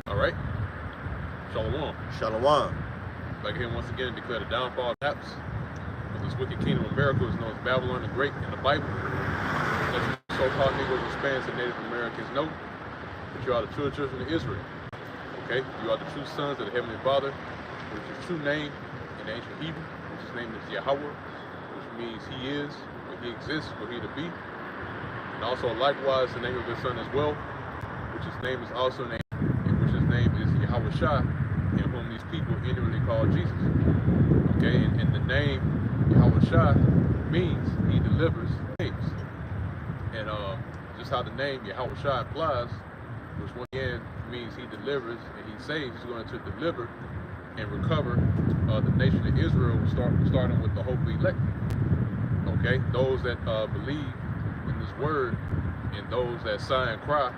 Alright. Shalom. Shalom. Back here once again to declare the downfall perhaps of this wicked kingdom of America is known as Babylon the Great in the Bible. As so-called Negroes and Spanish and Native Americans know that you are the true children of Israel. Okay? You are the true sons of the Heavenly Father, which is true name in ancient Hebrew, which his name is Yahweh, which means he is, where he exists, where he to be. And also likewise the name of his son as well, which his name is also named, and which his name is Yahweh Shai, in whom these people inwardly call Jesus. Okay, and the name Yahweh Shai means he delivers names. And just how the name Yahweh Shai implies, which one again means he delivers and he saves, he's going to deliver and recover the nation of Israel, starting with the hopefully elect. Okay, those that believe in this word and those that sigh and cry,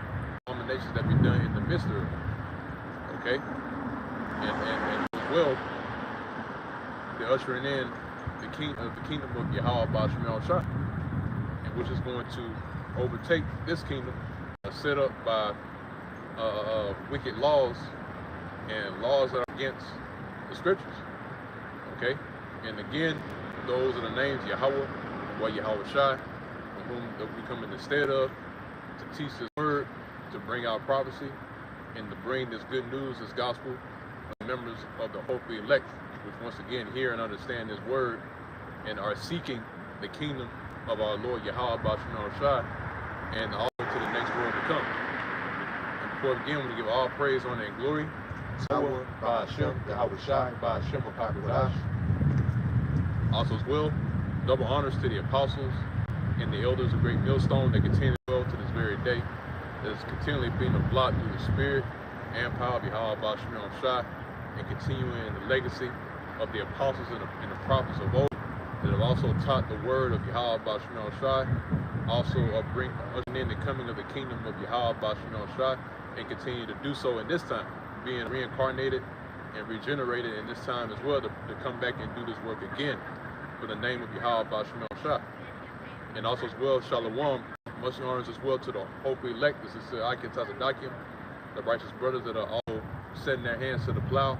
abominations that be done in the midst of it. Okay, and as well, they're ushering in the kingdom of Yahweh Ba'Shem Shai, and which is going to overtake this kingdom set up by wicked laws and laws that are against the scriptures. Okay, and again, those are the names Yahweh, or Yahweh Shai, whom we come in the stead of to teach this word, to bring out prophecy, and to bring this good news, this gospel, to members of the hopefully elect, which once again hear and understand this word and are seeking the kingdom of our Lord Yahweh Ba'Shem Shai, and all to the next world to come. And before we begin, we give all praise, honor, and glory to Yahweh Ba'Shem, Yahweh Shai, Ba'Shem Wadash. Also as well, double honors to the apostles and the elders of Great Millstone that continue well to this very day, that is continually being a block through the spirit and power of Yahweh Ba'Shem Shai, and continuing the legacy of the apostles and the prophets of old that have also taught the word of Yahweh Ba'Shem Shai, also ushering in the coming of the kingdom of Yahweh Ba'Shem Shai, and continue to do so in this time, being reincarnated and regenerated in this time as well to come back and do this work again for the name of Yahweh Ba'Shem Shai. And also as well, Shalom, much honors as well to the hopefully elect. This is Akin Tazadakim, the righteous brothers that are all setting their hands to the plow,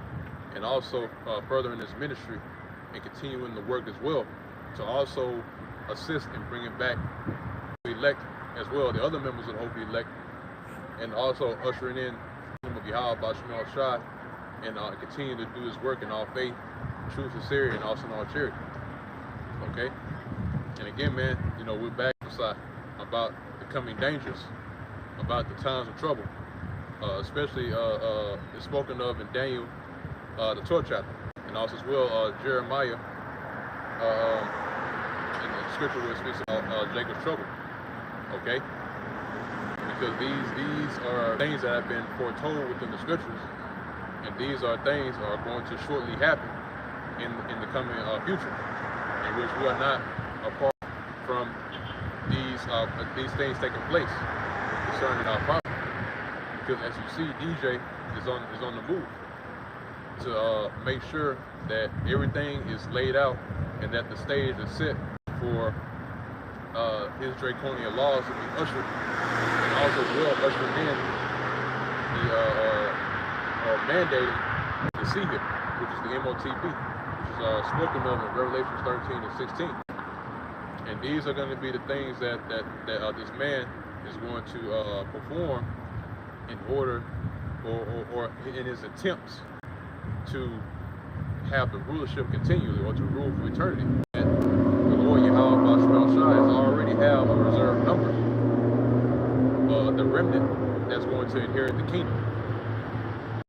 and also furthering this ministry and continuing the work as well, to also assist in bringing back the elect as well, the other members of the hopefully elect, and also ushering in the kingdom of Yahweh Ba'Shem Shai, and continue to do his work in all faith, true sincerity, and also in all charity. Okay? And again, man, you know, we're back about the coming dangers, about the times of trouble, especially it's spoken of in Daniel, the 12th chapter, and also as well Jeremiah, in the scripture where it speaks about Jacob's trouble. Okay, because these are things that have been foretold within the scriptures, and these are things that are going to shortly happen in the coming future, in which we are not apart from these things taking place concerning our prophet. Because as you see, DJ is on the move to make sure that everything is laid out and that the stage is set for his draconian laws to be ushered, and also as well ushering in the mandating the Seahip, which is the MOTB, which is spoken of in Revelations 13 and 16. And these are going to be the things that this man is going to perform in order, or in his attempts to have the rulership continually, or to rule for eternity. And the Lord Yahweh Ba'Shem Shai has already have a reserved number, the remnant that's going to inherit the kingdom.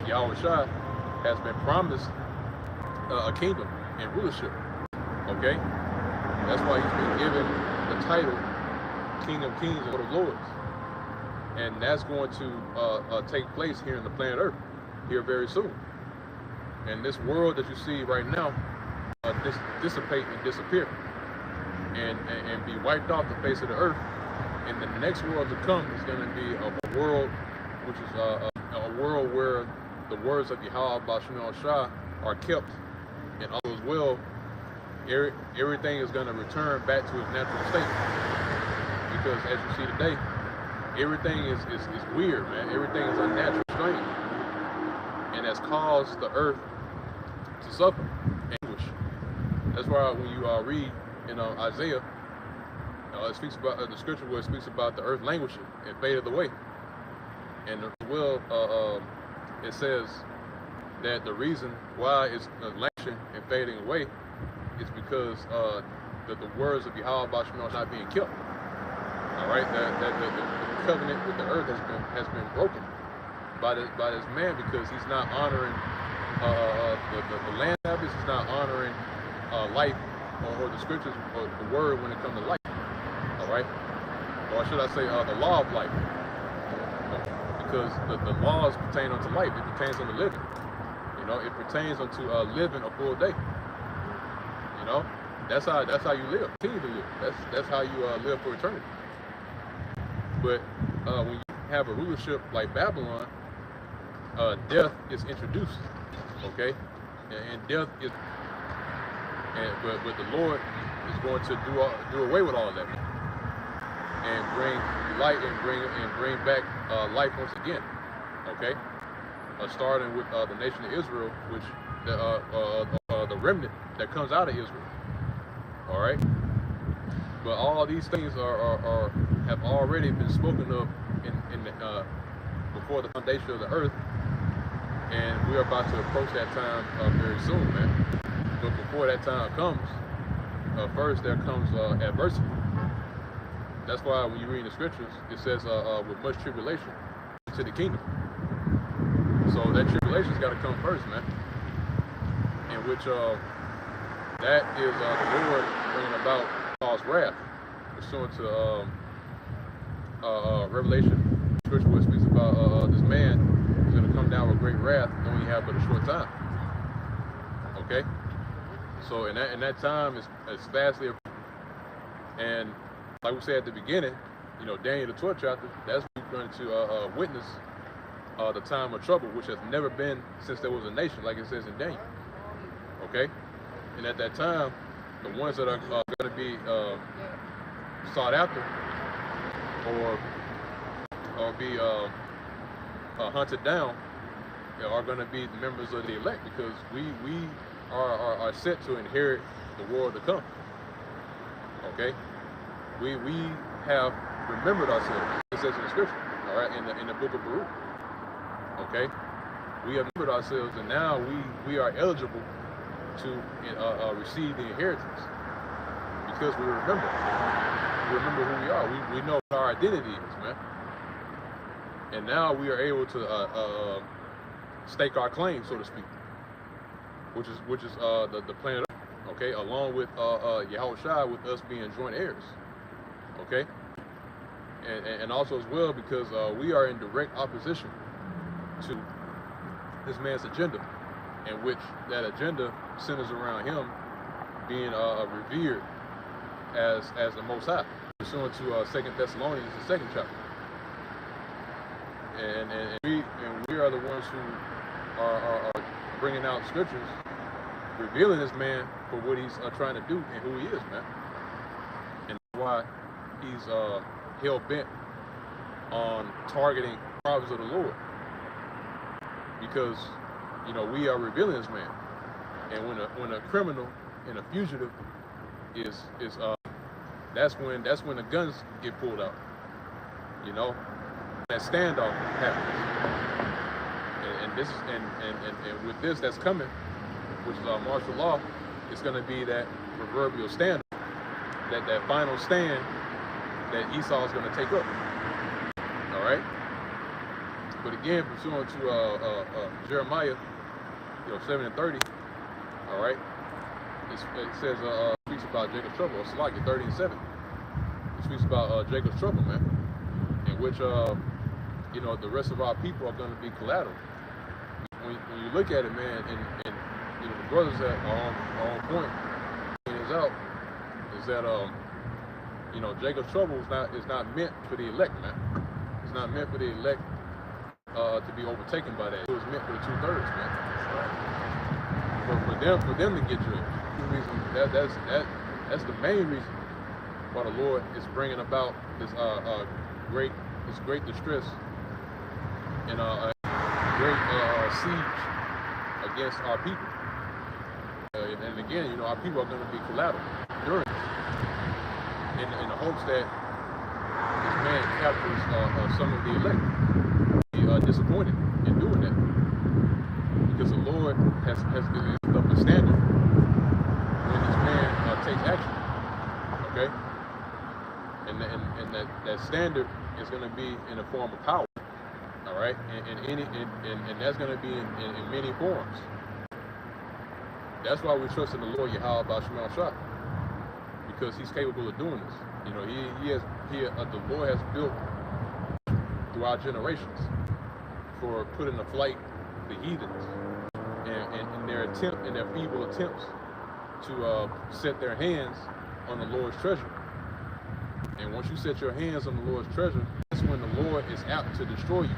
Yahweh Shai has been promised a kingdom and rulership. Okay? That's why he's been given the title King of Kings and Lord of Lords. And that's going to take place here in the planet Earth, here very soon. And this world that you see right now dissipate and disappear and be wiped off the face of the earth. And the next world to come is going to be a world which is a world where the words of Yahweh Bashim Shah are kept, and all as well, everything is going to return back to its natural state. Because as you see today, everything is weird, man. Everything is unnatural, strange, and has caused the earth to suffer anguish. That's why when you read in Isaiah, it speaks about the scripture where it speaks about the earth languishing and faded away. And as well, it says that the reason why it's languishing and fading away is because the words of Yahweh Bashim are not being kept. All right, that the covenant with the earth has been broken by this man, because he's not honoring the land habits. He's not honoring life or the scriptures or the word when it comes to life. All right, or should I say the law of life? Because the laws pertain unto life. It pertains unto living. You know, it pertains unto living a full day. You know, that's how you live. Continue to live. That's how you live for eternity. But when you have a rulership like Babylon, death is introduced. Okay, and death is, but the Lord is going to do away with all of that, and bring light and bring back life once again. Okay, starting with the nation of Israel, which the remnant that comes out of Israel. All right, but all these things have already been spoken of in before the foundation of the earth, and we're about to approach that time very soon, man. But before that time comes, first there comes adversity. That's why when you read the scriptures, it says with much tribulation to the kingdom. So that tribulation's got to come first, man. In which that is the Lord bringing about God's wrath, pursuant to Revelation scripture, where it speaks about this man who's going to come down with great wrath, knowing he have but a short time. Okay, so in that time is vastly, and like we said at the beginning, you know, Daniel the 12th chapter, that's going to witness the time of trouble, which has never been since there was a nation, like it says in Daniel. Okay, and at that time, the ones that are going to be sought after or be hunted down are going to be the members of the elect, because we are set to inherit the world to come. Okay, we have remembered ourselves. It says in the scripture, all right, in the book of Baruch. Okay, we have remembered ourselves, and now we are eligible to receive the inheritance, because we remember who we are. We know what our identity is, man. And now we are able to stake our claim, so to speak, which is the planet Earth, okay, along with Yahweh Shai, with us being joint heirs, okay, and also as well because we are in direct opposition to this man's agenda, in which that agenda centers around him being revered as the Most High, pursuant to 2 Thessalonians, the 2nd chapter. And we are the ones who are bringing out scriptures, revealing this man for what he's trying to do and who he is, man. And that's why he's hell-bent on targeting prophets of the Lord. Because, you know, we are revealing this man. And when a criminal and a fugitive is that's when the guns get pulled out. You know? That standoff happens, and this is and with this that's coming, which is martial law, it's going to be that proverbial stand, that final stand that Esau is going to take up. All right, But again, pursuant to Jeremiah, 7 and 30, all right, it says, speaks about Jacob's trouble. It's like 30 and 7. It speaks about Jacob's trouble, man, in which, the rest of our people are going to be collateral. When you look at it, man, and the brothers that are on point, is out, is that, Jacob's trouble is not meant for the elect, man. It's not meant for the elect to be overtaken by that. It was meant for the 2/3, man. For them to get judged. That's the main reason why the Lord is bringing about this great distress and great siege against our people. And again, our people are going to be collateral during this, in the hopes that this man captures some of the elect. Be disappointed in doing that, because the Lord has given up a standard when this man takes action. Okay, and that standard is going to be in the form of power. All right, and that's going to be in many forms. That's why we trust in the Lord Yahweh B'Shem Shah, because He's capable of doing this. The Lord has built throughout generations for putting to flight the heathens and their feeble attempts to set their hands on the Lord's treasure. And once you set your hands on the Lord's treasure, that's when the Lord is apt to destroy you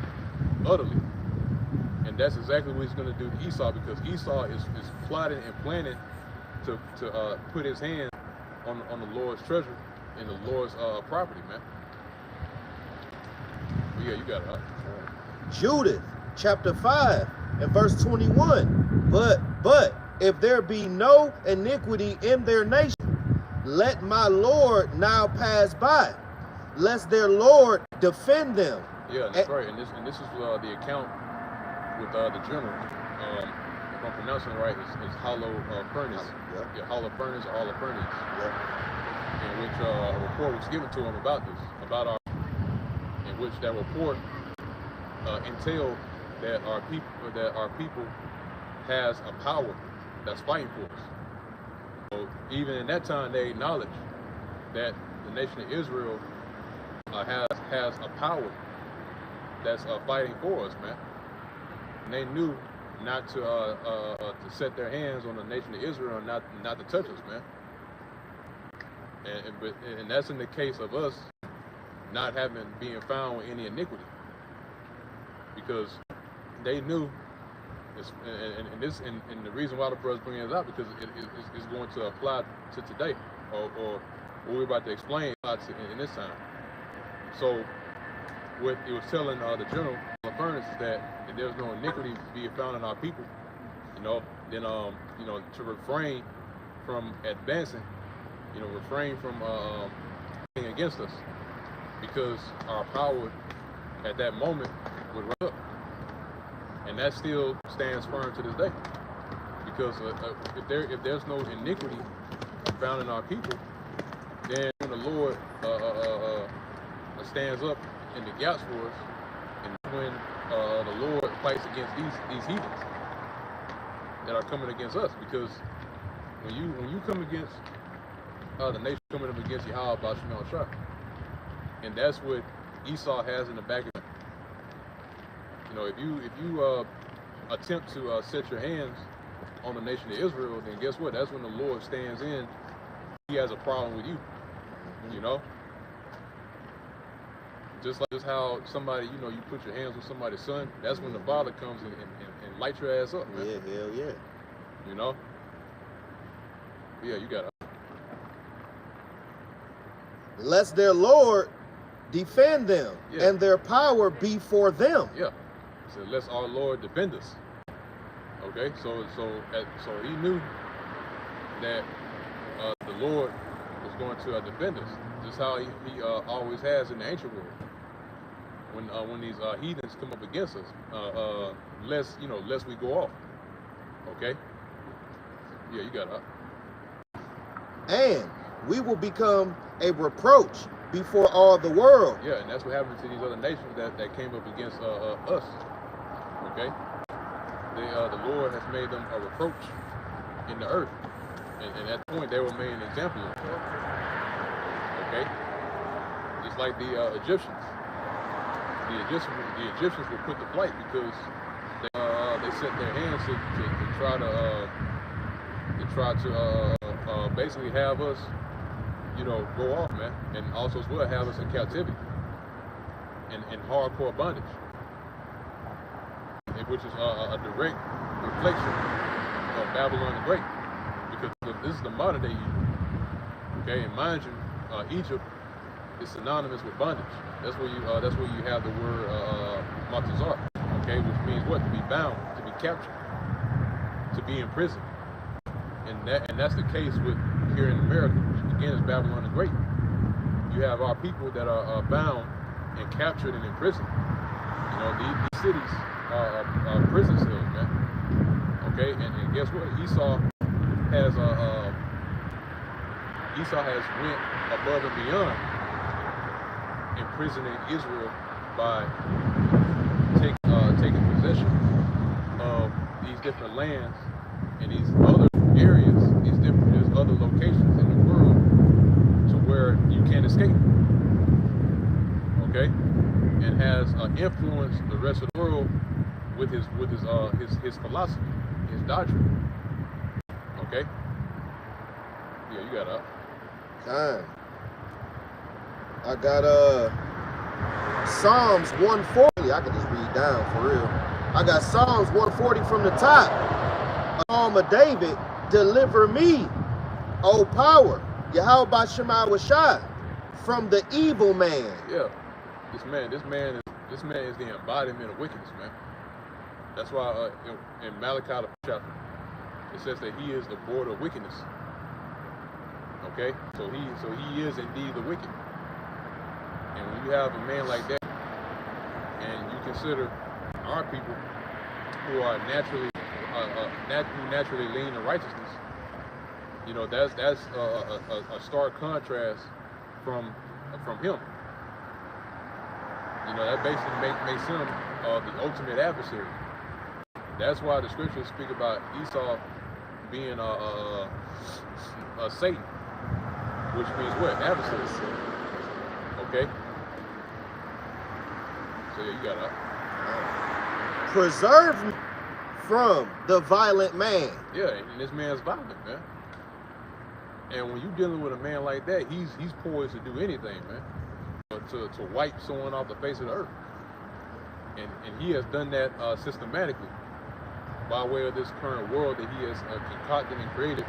utterly. And that's exactly what He's going to do to Esau, because Esau is plotting and planning to put his hand on the Lord's treasure and the Lord's property, man. But yeah, you got it, huh? Judith chapter 5 and verse 21. But if there be no iniquity in their nation, let my Lord now pass by, lest their Lord defend them. Yeah, that's right. And this is the account with the general. If I'm pronouncing it right, it's Holofernes. Yeah, Holofernes or Holofernes. Yeah. In which a report was given to him about this, in which that report entailed that our people has a power that's fighting for us. So even in that time, they acknowledged that the nation of Israel has a power that's fighting for us, man. And they knew not to set their hands on the nation of Israel, and not to touch us, man. And that's in the case of us not being found with any iniquity, because they knew this, and the reason why the brothers bring it up, because it's going to apply to today, or what we're about to explain in this time. So what it was telling the general furnace is that if there's no iniquity being found in our people, then to refrain from advancing, refrain from being against us, because our power at that moment would run up. And that still stands firm to this day, because if there's no iniquity found in our people, then when the Lord stands up in the gaps for us, and when the Lord fights against these heathens that are coming against us, because when you come against the nation coming up against Yahweh B'Shem Shah, and that's what Esau has in the back of him. If you attempt to set your hands on the nation of Israel, then guess what? That's when the Lord stands in. He has a problem with you. Just how somebody, you put your hands on somebody's son, that's when the Father comes and lights your ass up, man. Yeah, hell yeah. Yeah, you got it. Lest their Lord defend them, and their power be for them. Yeah. So lest our Lord defend us. Okay, so he knew that the Lord was going to defend us, just how he always has in the ancient world. When these heathens come up against us, lest we go off. Okay. Yeah, you got it. And we will become a reproach before all the world. Yeah, and that's what happened to these other nations that came up against us. Okay, the Lord has made them a reproach in the earth, and at that point they were made an example of. Okay, just like the Egyptians. The Egyptians were put to flight because they set their hands to try to basically have us, go off, man, and also as well have us in captivity and hardcore bondage, which is a direct reflection of Babylon the Great, because this is the modern day Egypt. Okay, and mind you, Egypt is synonymous with bondage. That's where you have the word matazar, okay, which means what? To be bound, to be captured, to be imprisoned. And that's the case with here in America, which again is Babylon the Great. You have our people that are bound and captured and imprisoned. These cities are prison cells, man. Okay, and guess what? Esau has went above and beyond imprisoning Israel by taking possession of these different lands and these other areas, there's other locations in the world to where you can't escape. Okay, and has influenced the rest of the world with his philosophy, his doctrine. Okay, yeah, you got up. Kind. I got Psalms 140. I can just read down for real. I got Psalms 140 from the top. Psalm of David, deliver me, O power, Yahweh Shema Washai, from the evil man. Yeah, this man is the embodiment of wickedness, man. That's why in Malachi the chapter it says that he is the border of wickedness. Okay, so he is indeed the wicked. And when you have a man like that, and you consider our people who are naturally lean to righteousness, that's a stark contrast from him. That basically makes him the ultimate adversary. That's why the scriptures speak about Esau being a Satan, which means what? Adversary. Okay. So yeah, you got that. Preserve me from the violent man. Yeah, and this man's violent, man. And when you're dealing with a man like that, he's poised to do anything, man, to wipe someone off the face of the earth. And he has done that systematically by way of this current world that he has concocted and created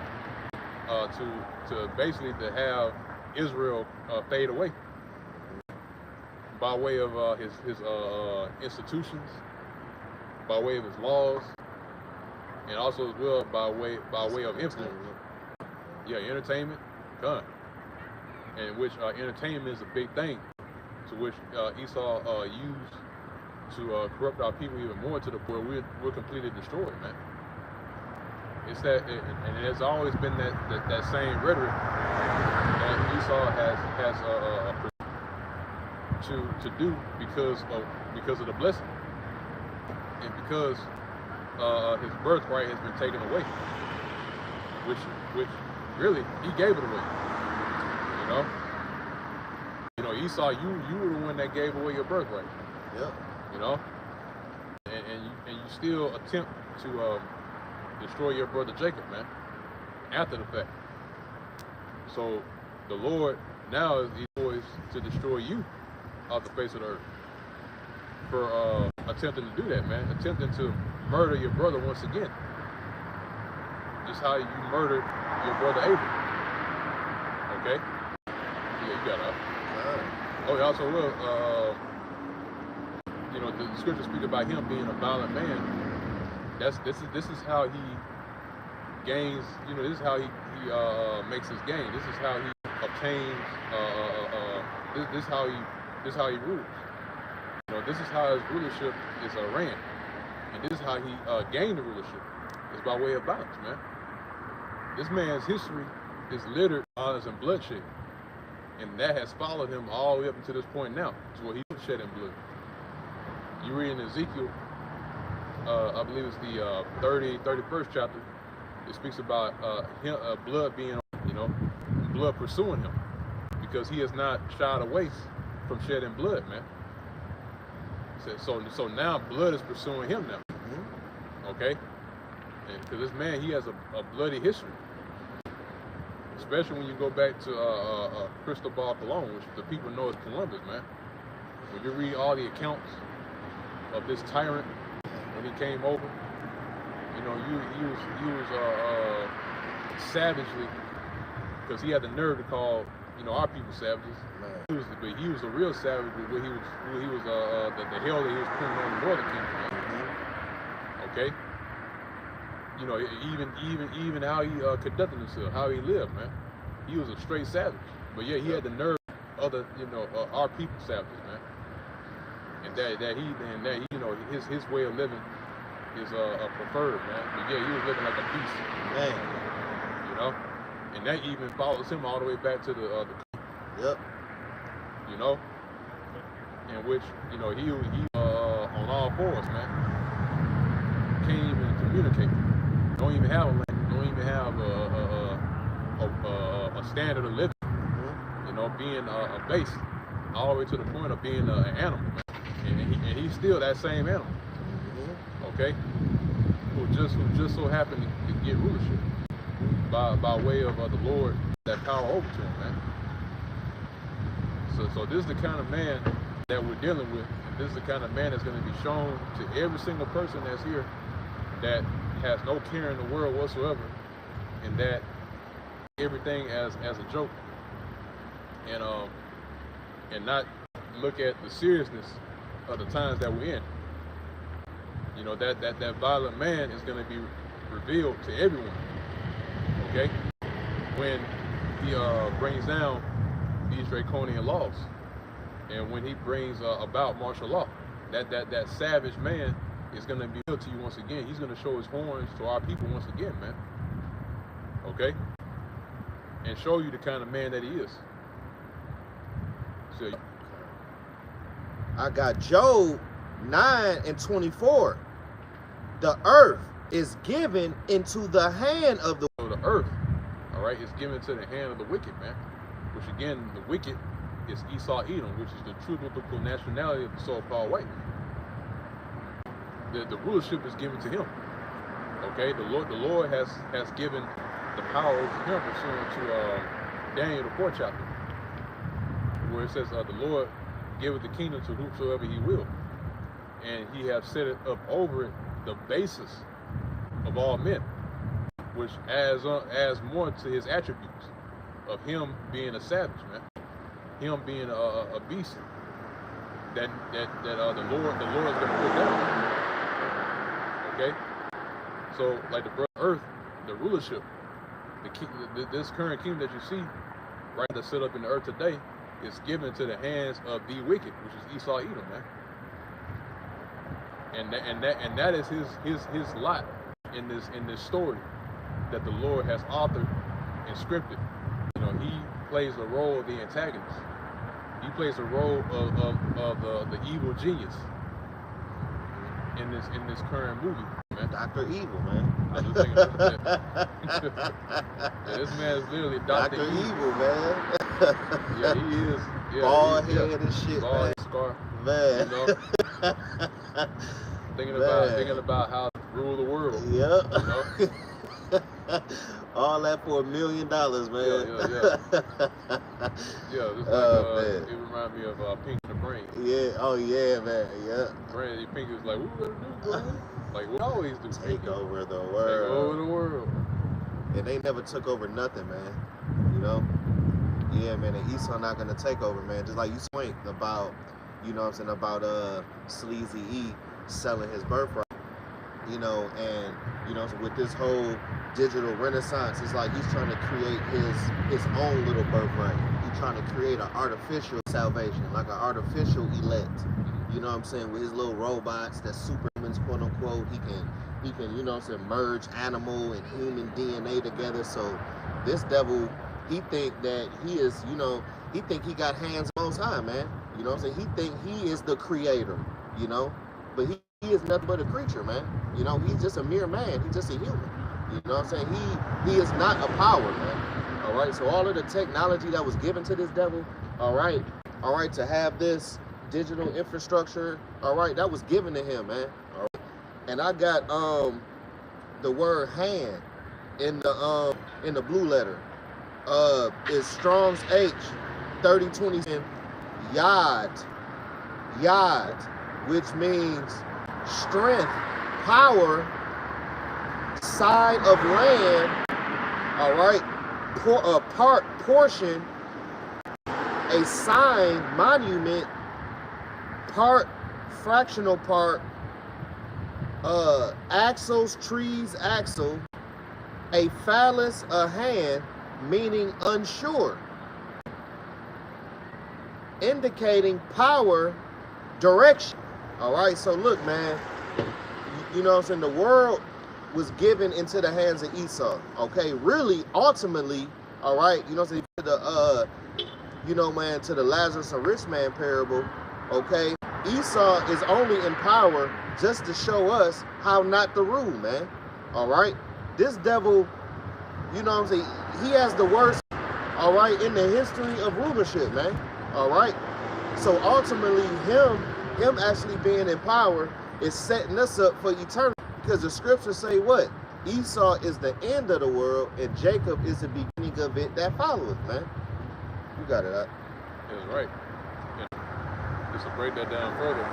to basically to have Israel fade away by way of his institutions, by way of his laws, and also as well by way of influence. Yeah, entertainment, gun, and which entertainment is a big thing, to which Esau used to corrupt our people even more to the point we're completely destroyed, man. It's that, and it has always been that same rhetoric that Esau has to do because of the blessing, and because his birthright has been taken away, which really he gave it away. Esau, you were the one that gave away your birthright. Yeah. And you still attempt to destroy your brother Jacob, man, after the fact. So the Lord now is poised to destroy you off the face of the earth for attempting to do that, man, attempting to murder your brother once again, just how you murdered your brother Abel. Okay? Yeah, you got up. Oh, he also will. The scriptures speak about him being a violent man. This is how he gains. This is how he makes his gain. This is how he obtains. This is how he rules. This is how his rulership is ran, and this is how he gained the rulership. It's by way of violence, man. This man's history is littered with violence and bloodshed, And that has followed him all the way up until this point now, to where he's shedding blood. You read in Ezekiel, I believe it's the 31st chapter, it speaks about him, blood being, blood pursuing him, because he has not shied away from shedding blood, man. So now blood is pursuing him now, okay? Because this man, he has a bloody history. Especially when you go back to Cristobal Colon, which the people know as Columbus, man. When you read all the accounts of this tyrant when he came over, he was savagely, because he had the nerve to call our people savages. But he was a real savage with what he was the hell that he was putting on the Northern Kingdom, man. Okay. Even how he conducted himself, how he lived, man. He was a straight savage, but yeah, he had the nerve of our people savages, man. And that he his way of living is preferred, man. But yeah, he was living like a beast, man. And that even follows him all the way back to the yep. In which he on all fours, man. Can't even communicate. Don't even have a language. Don't even have a standard of living. Being a base, all the way to the point of being an animal, man. And he's still that same animal. Okay, who just so happened to get rulership by way of the Lord, that power over to him, man. So this is the kind of man that we're dealing with. This is the kind of man that's going to be shown to every single person that's here that has no care in the world whatsoever, and that everything as a joke, and not look at the seriousness of the times that we're in. That violent man is going to be revealed to everyone. Okay, when he brings down these draconian laws, and when he brings about martial law, that savage man is going to be revealed to you once again. He's going to show his horns to our people once again, man. Okay, and show you the kind of man that he is. So I got Job 9:24. The earth is given into the hand of the earth, all right, is given to the hand of the wicked, man. Which again, the wicked is Esau Edom, which is the true biblical nationality of the so-called white man. The rulership is given to him. Okay, the Lord has given the power over him, pursuant to Daniel the 4th chapter, where it says the Lord giveth the kingdom to whomsoever he will, and he have set it up over it the basis of all men, which adds more to his attributes of him being a savage, man, him being a beast that the Lord is going to put down. Okay, so like the brother earth, the rulership, this current kingdom that you see, right, that's set up in the earth today, is given to the hands of the wicked, which is Esau Edom, man. And that is his lot in this story that the Lord has authored and scripted. He plays the role of the antagonist. He plays the role of the evil genius in this current movie, man. Dr. Evil, man. I was thinking about that. Yeah, this man is literally Dr. Evil, man. Yeah, he is. Yeah, bald head and shit, bald man. Scar, man. Thinking about how to rule the world. Yep. All that for $1 million, man. Yeah, just man. it reminded me of Pink in the Brain. Yeah, oh yeah, man, yeah. Brain, Pink was like, what we gonna do, bro? Like, we always do. Take over the world. Take over the world. And they never took over nothing, man. Yeah, man, and Esau not gonna take over, man. Just like you point about, about Sleazy E selling his birthright. And with this whole digital renaissance, it's like he's trying to create his own little birthright. He's trying to create an artificial salvation, like an artificial elect. You know what I'm saying? With his little robots, that superhumans, quote unquote, he can, merge animal and human DNA together. So this devil, he think that he is, He think he got hands on Most High, man. You know what I'm saying? He think he is the creator, you know? But he is nothing but a creature, man. You know, he's just a mere man. He's just a human. You know what I'm saying? He is not a power, man. All right? So all of the technology that was given to this devil, all right, to have this digital infrastructure, all right, that was given to him, man. All right? And I got the word hand in the blue letter. Is Strong's H 3020 Yad, which means strength, power, side of land, all right, portion, a sign, monument, part, fractional part, axles, trees, axle, a phallus, a hand, meaning unsure, indicating power, direction. All right, so look, man, you know what I'm saying? The world was given into the hands of Esau. Okay, really, ultimately, all right, you know what I'm saying? To the Lazarus and rich man parable. Okay, Esau is only in power just to show us how not to rule, man. All right, this devil, you know what I'm saying? He has the worst, all right, in the history of rulership, man. All right. So ultimately, him actually being in power is setting us up for eternity, because the scriptures say what? Esau is the end of the world, and Jacob is the beginning of it that followeth, man. You got it, huh? That's right. And just to break that down further,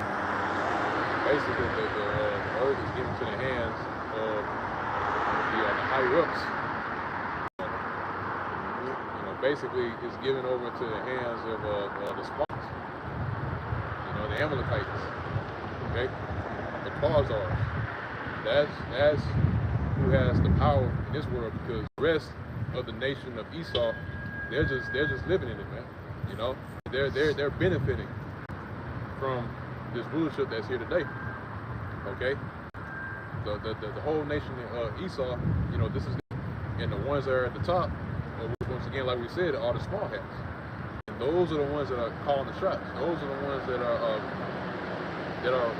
basically the earth is given to the hands of the higher ups. Basically, it's given over to the hands of the Spartans, the Amalekites, okay, the Khazars. That's who has the power in this world, because the rest of the nation of Esau, they're just living in it, man. You know, they're benefiting from this rulership that's here today, okay. The whole nation of Esau, this is, and the ones that are at the top. Once again, like we said, are the small hats. And those are the ones that are calling the shots. Those are the ones that are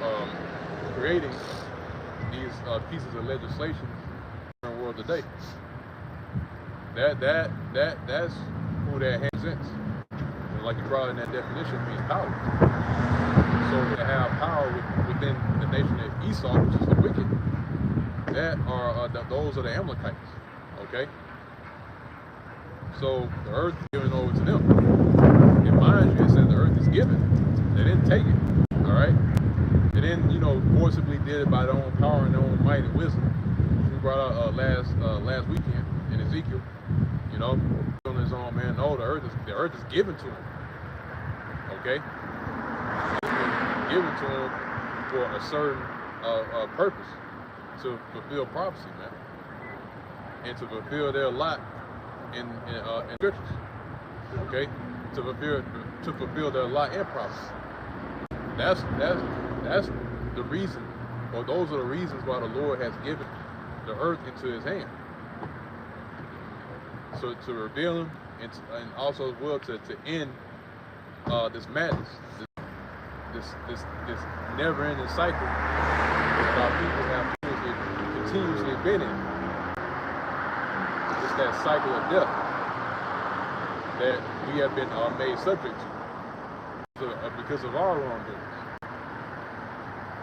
creating these pieces of legislation in the world today. That's who that hand represents. And like you brought in that definition, means power. So to have power within the nation of Esau, which is the wicked, those are the Amalekites. Okay. So the earth is given over to them. And mind you, it says the earth is given. They didn't take it. All right. They didn't, forcibly did it by their own power and their own might and wisdom. We brought out last weekend in Ezekiel. On his own, man. No, the earth is given to him. Okay. It's been given to him for a certain purpose, to fulfill prophecy, man, and to fulfill their lot in scriptures, okay, to fulfill their lot in prophecy. That's the reason, or those are the reasons why the Lord has given the earth into His hand. So to reveal Him, and also as well to end this madness, this never-ending cycle that our people have continuously been in. It's that cycle of death that we have been made subject to because of our wrongdoings.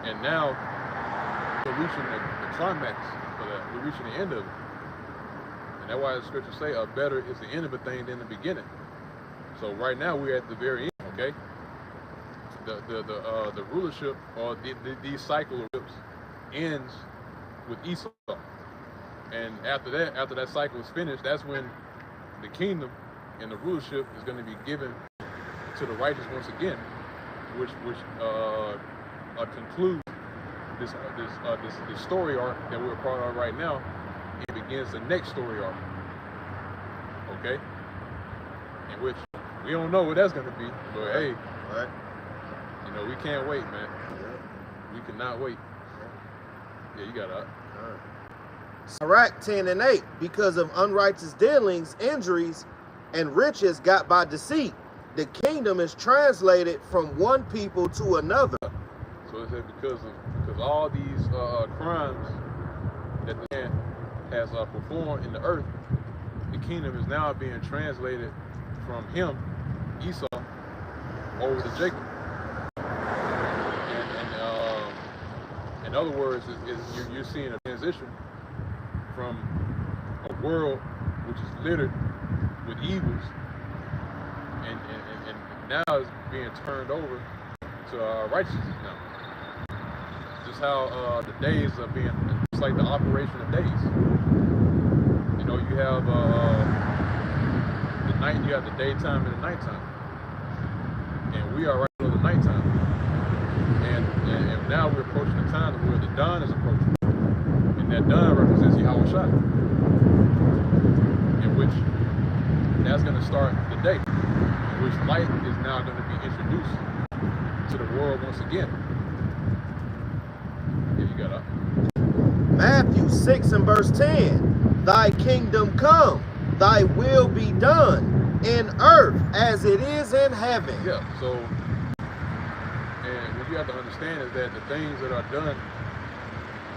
And now we're reaching the climax for that. We're reaching the end of it. And that's why the scriptures say better is the end of a thing than the beginning. So right now we're at the very end, okay? The rulership, or these cycle of whips, ends with Esau. And after that cycle is finished, that's when the kingdom and the rulership is going to be given to the righteous once again, which concludes this story arc that we're a part of right now. It begins the next story arc, okay? In which we don't know what that's going to be, but hey, right. We can't wait, man. We cannot wait. Yeah, you got it. All right. Sirach 10:8, because of unrighteous dealings, injuries, and riches got by deceit, the kingdom is translated from one people to another. So it said because all these crimes that the man has performed in the earth, the kingdom is now being translated from him, Esau, over to Jacob. And in other words, you're seeing a transition from a world which is littered with evils, and now it's being turned over to righteousness now. Just how the days are being, it's like the operation of days. You know, you have the night, you have the daytime and the nighttime, and we are right in the nighttime. And now we're approaching the time where the dawn is approaching, and that dawn represents Yahweh Shai, in which that's going to start the day, in which light is now going to be introduced to the world once again. Yeah, you got it. Matthew 6 and verse 10. Thy kingdom come, thy will be done in earth as it is in heaven. Yeah, so, and what you have to understand is that the things that are done on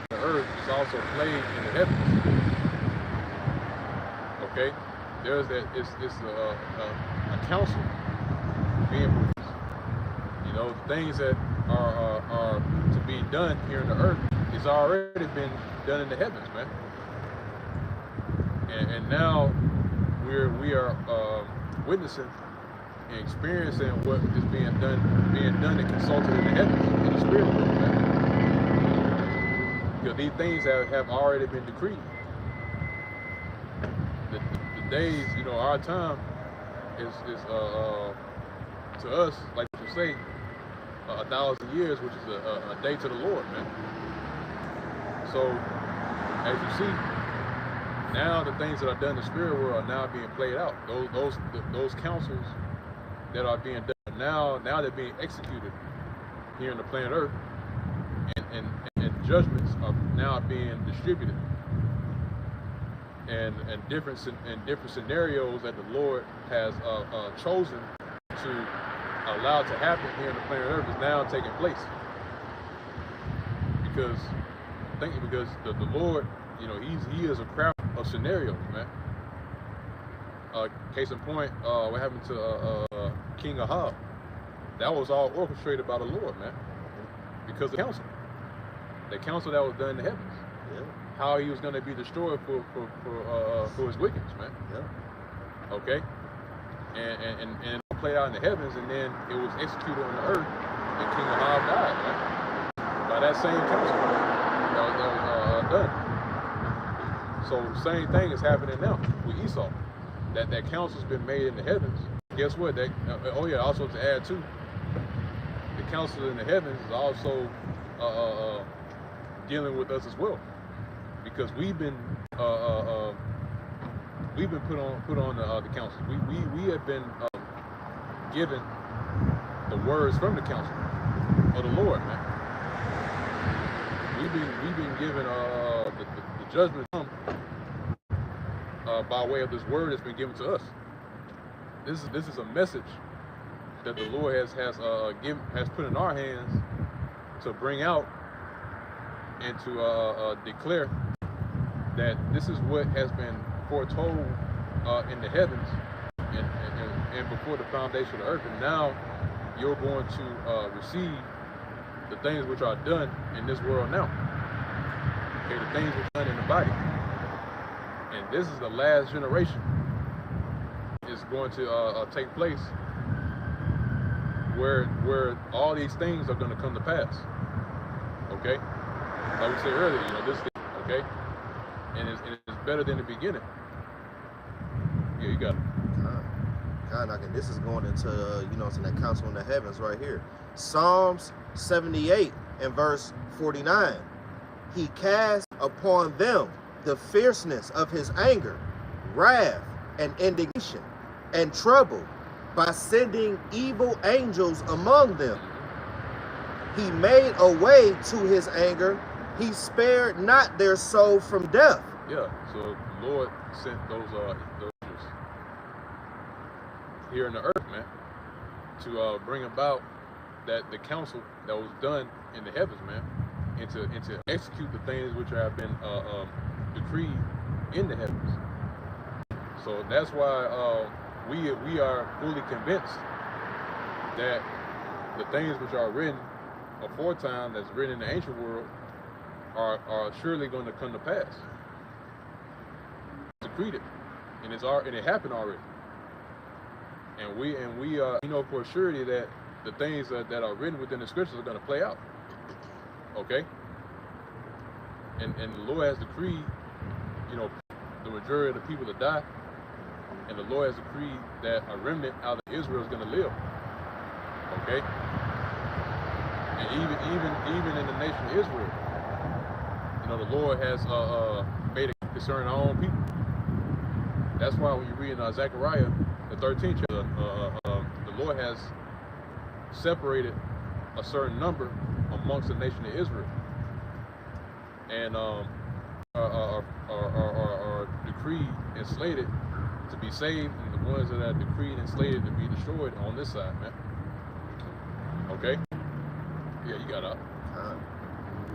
the earth is also played in the heavens. Okay? There's that, it's a council being produced. You know, the things that are to be done here on the earth is already been done in the heavens, man. And now we are witnessing and experiencing what is being done and consulted in the heavens, in the spirit realm, man. Because these things have already been decreed. The days, you know, our time is to us, like you say, 1,000 years, which is a day to the Lord, man. So, as you see, now the things that are done in the spirit world are now being played out. Those counsels that are being done now they're being executed here on the planet Earth, and judgments are now being distributed, and different scenarios that the Lord has chosen to allow to happen here on the planet Earth is now taking place. Because the Lord, you know, he is a crowd of scenarios, man. Case in point, what happened to King Ahab? That was all orchestrated by the Lord, man. Because of the council. The council that was done in the heavens. Yeah. How he was going to be destroyed for his wickedness, man. Yeah. Okay? And it played out in the heavens, and then it was executed on the earth, and King Ahab died, man. By that same council that was done. So the same thing is happening now with Esau. That council's been made in the heavens. Guess what? Also to add to, the council in the heavens is also dealing with us as well, because we've been put on the council. We have been given the words from the council of the Lord, man. We've been given the judgment by way of this word that's been given to us. This is a message that the Lord has put in our hands to bring out and to declare that this is what has been foretold in the heavens and before the foundation of the earth. And now you're going to receive the things which are done in this world now. Okay, the things which are done in the body. And this is the last generation. Is going to take place where all these things are going to come to pass. Okay, like we said earlier, you know, this thing, okay, and it's better than the beginning. Yeah, you got it. And this is going into you know, it's in that council in the heavens right here. Psalms 78 and verse 49. He cast upon them the fierceness of his anger, wrath, and indignation, and trouble, by sending evil angels among them. He made a way to his anger. He spared not their soul from death. Yeah, so the Lord sent those angels here on the earth, man, to bring about that the counsel that was done in the heavens, man, and to execute the things which have been decreed in the heavens. So that's why we are fully convinced that the things which are written aforetime, that's written in the ancient world, are surely going to come to pass. It's decreed it, and it happened already. And we know for surety that the things that are written within the scriptures are going to play out. Okay? And the Lord has decreed, the majority of the people to die, and the Lord has decreed that a remnant out of Israel is going to live. Okay? And even in the nation of Israel, the Lord has made it concerning our own people. That's why when you read in Zechariah, the 13th chapter, the Lord has separated a certain number amongst the nation of Israel, and are decreed and slated to be saved, and the ones that are decreed and slated to be destroyed on this side, man. Okay? Yeah, you got up.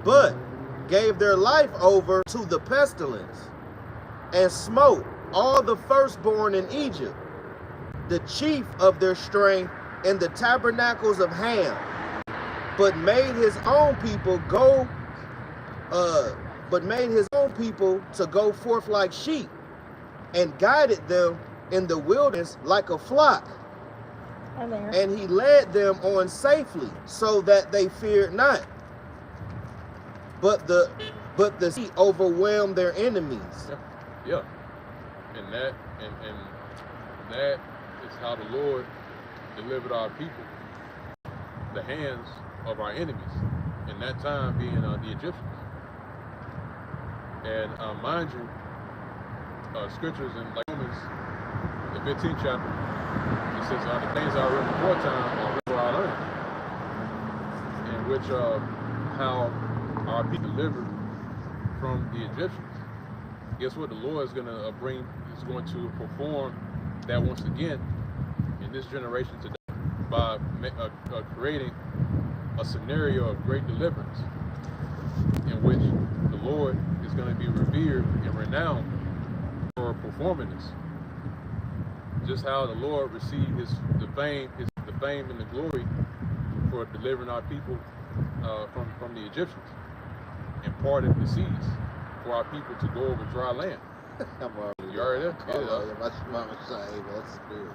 But gave their life over to the pestilence, and smote all the firstborn in Egypt, the chief of their strength in the tabernacles of Ham, but made his own people to go forth like sheep, and guided them in the wilderness like a flock. And he led them on safely, so that they feared not. But the sea overwhelmed their enemies. Yeah. And that is how the Lord delivered our people, the hands of our enemies, in that time being the Egyptians. And mind you, scriptures in Romans, the 15th chapter, it says the things that are written aforetime are written for our learning, in which how our people delivered from the Egyptians. Guess what? The Lord is going to perform that once again in this generation today by creating a scenario of great deliverance, in which the Lord is going to be revered and renowned for performing this. Just how the Lord received the fame and the glory for delivering our people from the Egyptians, and parted the seas for our people to go over dry land. You already there? Yeah. That's good.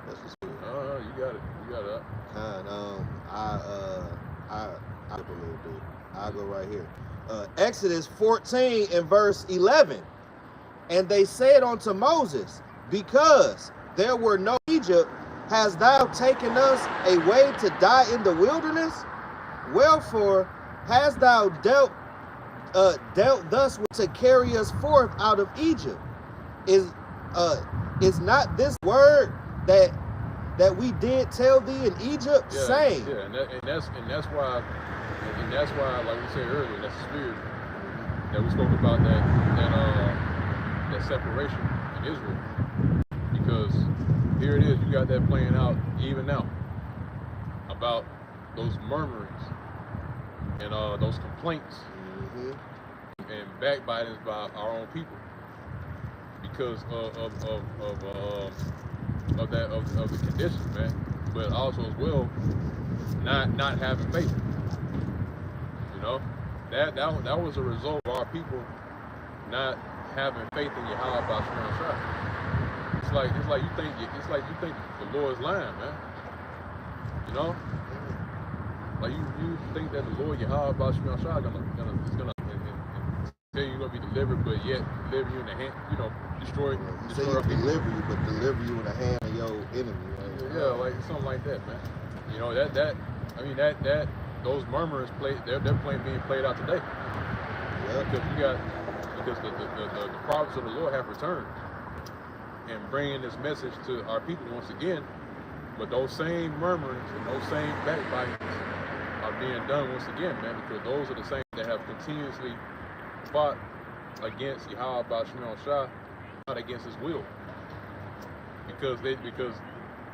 That's the spirit. You got it. I a little bit. I'll go right here. Exodus 14 and verse 11. And they said unto Moses, because there were no Egypt, hast thou taken us away to die in the wilderness? Wherefore hast thou dealt thus to carry us forth out of Egypt? Is not this word that we did tell thee in Egypt, saying? Yeah, and that's why, like we said earlier, that's the spirit that we spoke about, that separation in Israel. Because here it is, you got that playing out even now about those murmurings and those complaints and backbitings by our own people because of the conditions, man. But also as well, not having faith. That was a result of our people not having faith in Yahweh Bashar Shah. It's like you think the Lord's lying, man. Like you think that the Lord Yahweh Bashar Shah is gonna tell you you're gonna be delivered, but yet deliver you in the hand, destroy our people. Deliver you, but deliver you in the hand of your enemy. Right? Yeah, like something like that, man. That those murmurs they're being played out today. Yeah. Because the prophets of the Lord have returned and bringing this message to our people once again, but those same murmurings and those same backbitings are being done once again, man, because those are the same that have continuously fought against Yahweh Bashar Shah, not against his will. Because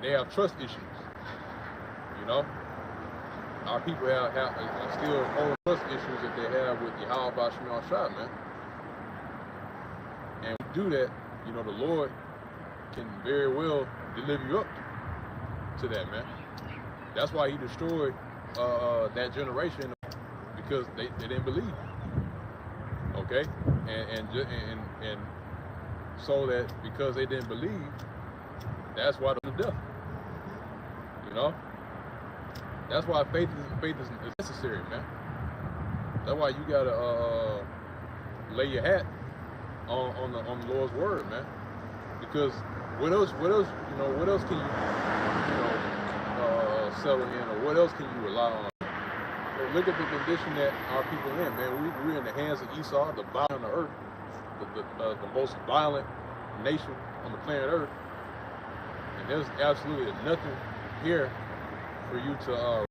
they have trust issues. You know, our people have still own trust issues that they have with Yahweh Bashim Al-Shah, man. And we do that, you know, the Lord can very well deliver you up to that, man. That's why he destroyed that generation, because they didn't believe. Okay, and so that because they didn't believe, that's why they're death. You know, that's why faith is necessary, man. That's why you gotta lay your hat on the Lord's word, man. Because what else, you know, what else can you settle in, or what else can you rely on? Look at the condition that our people in, man. We're in the hands of Esau, the violent on the earth, the most violent nation on the planet Earth. And there's absolutely nothing here for you to,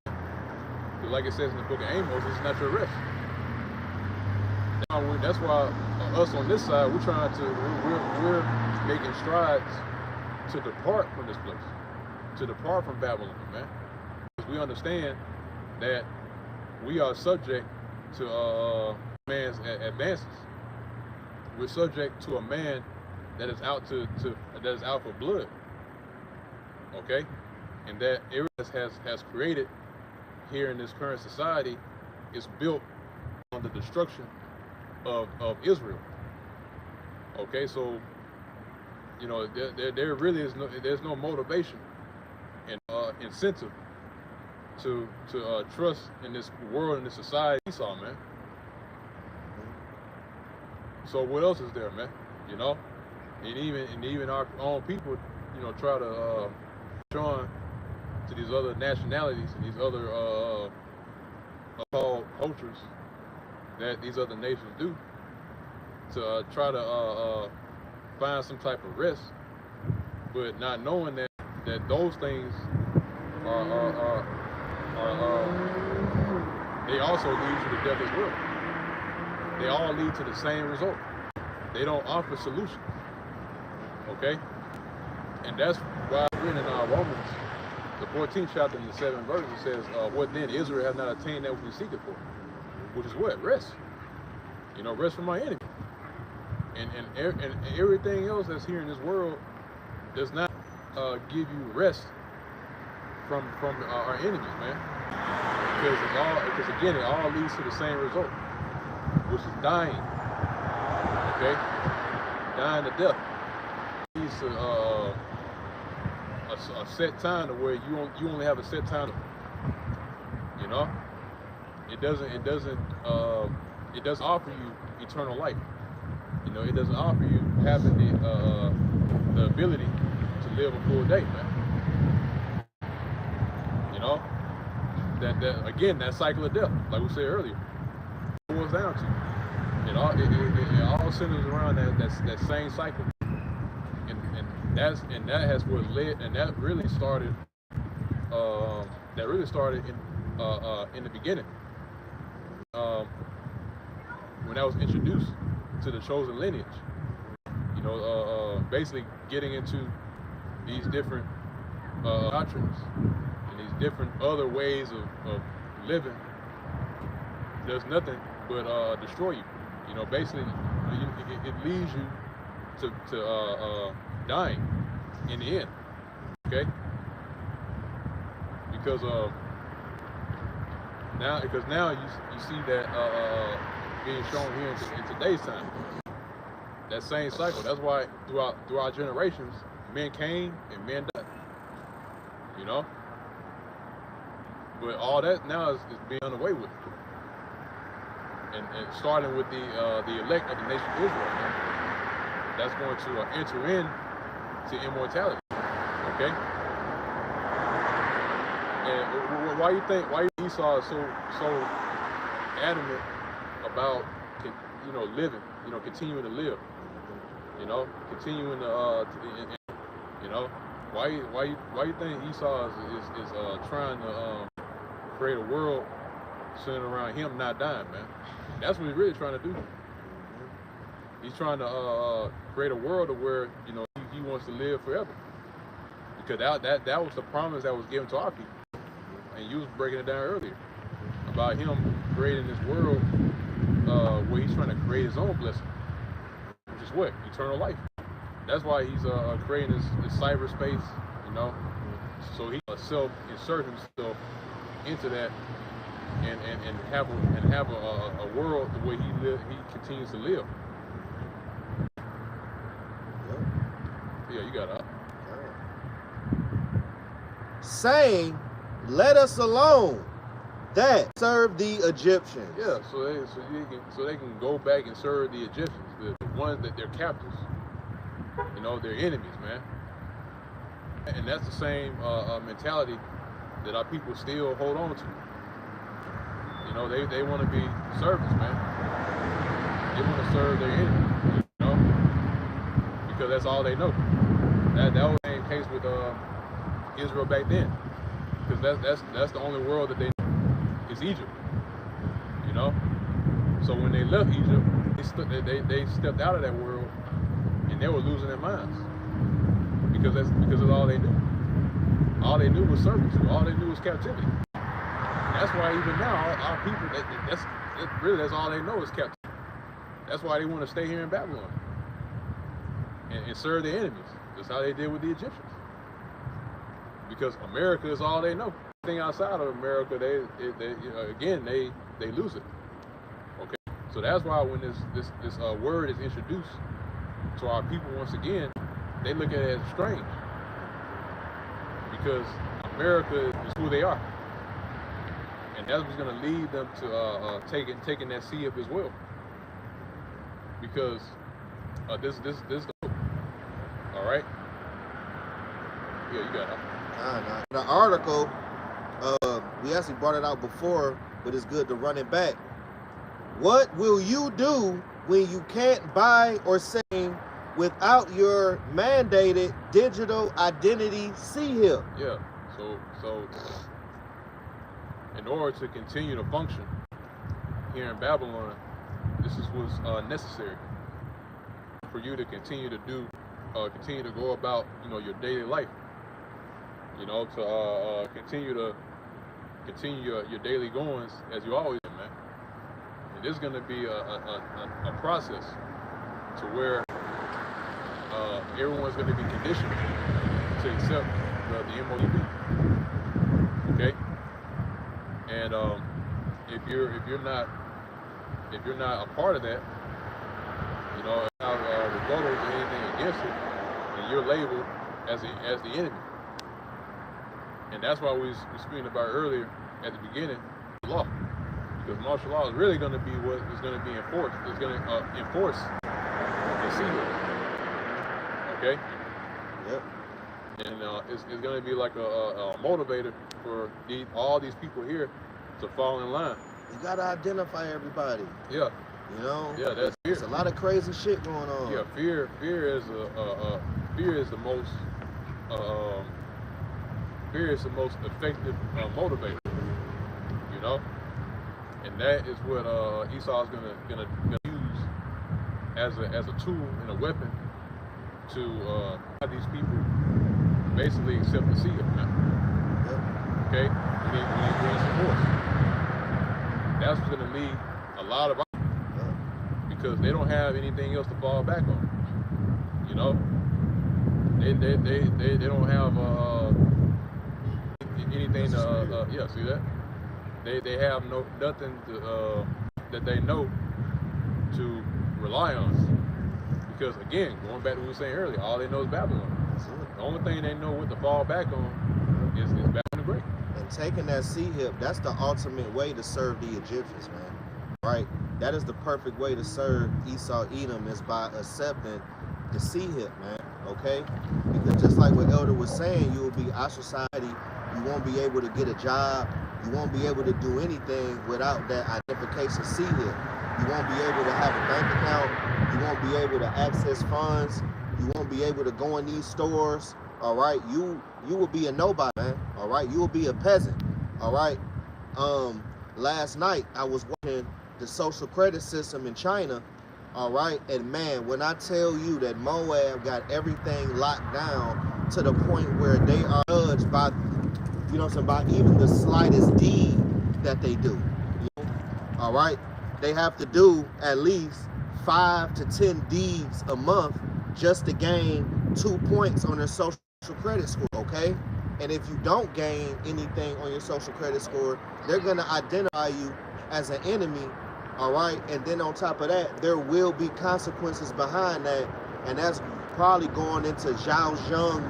like it says in the book of Amos, it's not your rest. That's why us on this side, we're making strides to depart from this place, to depart from Babylon, man. Because we understand that we are subject to man's advances. We're subject to a man that is out that is out for blood. Okay, and that area has created here in this current society is built on the destruction of Israel. Okay, so you know there really is there's no motivation and incentive to trust in this world, in this society, Esau, man. So what else is there, man? You know, and even our own people, you know, try to join to these other nationalities and these other called cultures that these other nations do to try to find some type of rest, but not knowing that those things are they also lead to the death as well. They all lead to the same result. They don't offer solutions. Okay? And that's why we're in our Romans, the 14th chapter and the 7th verse, it says, what then? Israel has not attained that which we seek it for. Which is what? Rest. You know, rest from our enemy. And everything else that's here in this world does not give you rest from our enemies, man. Because again, it all leads to the same result, which is dying. Okay, dying to death. It leads to a set time to where you only have a set time. You know, it doesn't offer you eternal life. You know, it doesn't offer you having the ability to live a full day, man. You know, that again, that cycle of death, like we said earlier, boils down to. It all centers around that same cycle, and that has what led, and that really started in the beginning, when that was introduced to the chosen lineage. You know, basically getting into these different doctrines and these different other ways of living does nothing but destroy you. You know, basically, it leads you to dying in the end. Okay, because now you see that being shown here in today's time. That same cycle. That's why throughout generations, men came and men died. You know, but all that now is being done away with. And starting with the elect of the nation of Israel, man. That's going to enter into immortality. Okay. And why you think Esau is so adamant about living, continuing to live, continuing to why you think Esau is trying to create a world centered around him not dying, man? That's what he's really trying to do. He's trying to create a world of where he wants to live forever, Because that was the promise that was given to our people. And you was breaking it down earlier about him creating this world where he's trying to create his own blessing, which is what? Eternal life. That's why he's creating this cyberspace, you know, so he self-insert himself into that and have a world the way he continues to live. Yep. Yeah, you got it. Saying, let us alone that serve the Egyptians. Yeah, so they can go back and serve the Egyptians, the ones that they're captives. You know, they're enemies, man. And that's the same mentality that our people still hold on to. You know, they want to be servants, man. They want to serve their enemy, you know, because that's all they know. That was the same case with Israel back then, because that's the only world that they know is Egypt. You know, so when they left Egypt, they stepped out of that world, and they were losing their minds because that's all they knew. All they knew was servitude. All they knew was captivity. And that's why even now our people, that's all they know is captivity. That's why they want to stay here in Babylon and serve their enemies. That's how they did with the Egyptians. Because America is all they know. Anything outside of America, they lose it. Okay, so that's why when this word is introduced to our people once again, they look at it as strange, because America is who they are, and that's what's going to lead them to taking that sea up as well. Because this all right. Yeah, you got it. The article, we actually brought it out before, but it's good to run it back. What will you do when you can't buy or sell without your mandated digital identity CHIP? Yeah, so in order to continue to function here in Babylon, this is what's necessary for you to continue to go about, you know, your daily life. You know, to continue your daily goings as you always do, man. And this is going to be a process to where everyone's going to be conditioned to accept the MOUB. Okay, and if you're not a part of that, you know, without rebuttal or anything against it, then you're labeled as the enemy. And that's why we were speaking about earlier at the beginning, law. Because martial law is really going to be what is going to be enforced. It's going to enforce the CHIP. Okay? Yep. And it's going to be like a motivator for all these people here to fall in line. You got to identify everybody. Yeah. You know? Yeah, that's fear. There's a lot of crazy shit going on. Yeah, fear is the most fear is the most effective motivator, you know, and that is what Esau is gonna use as a tool and a weapon to have these people basically accept the CHIP now. Yep. Okay, when he brings force, that's what's gonna lead a lot of because they don't have anything else to fall back on. You know, they don't have anything yeah, see that? They have nothing to, that they know to rely on. Because again, going back to what we were saying earlier, all they know is Babylon. The only thing they know what to fall back on is Babylon the Great. And taking that CHIP, that's the ultimate way to serve the Egyptians, man. Right? That is the perfect way to serve Esau Edom, is by accepting the CHIP, man. Okay? Because just like what Elder was saying, you will be ostracized. You won't be able to get a job. You won't be able to do anything without that identification CHIP. You won't be able to have a bank account. You won't be able to access funds. You won't be able to go in these stores. All right, you will be a nobody, man. All right, you will be a peasant. All right. Last night I was watching the social credit system in China. All right, and man, when I tell you that Moab got everything locked down to the point where they are judged by, you know what I'm saying, by even the slightest deed that they do. You know? All right? They have to do at least 5 to 10 deeds a month just to gain 2 points on their social credit score, okay? And if you don't gain anything on your social credit score, they're going to identify you as an enemy, all right? And then on top of that, there will be consequences behind that, and that's probably going into Zhao Zhang,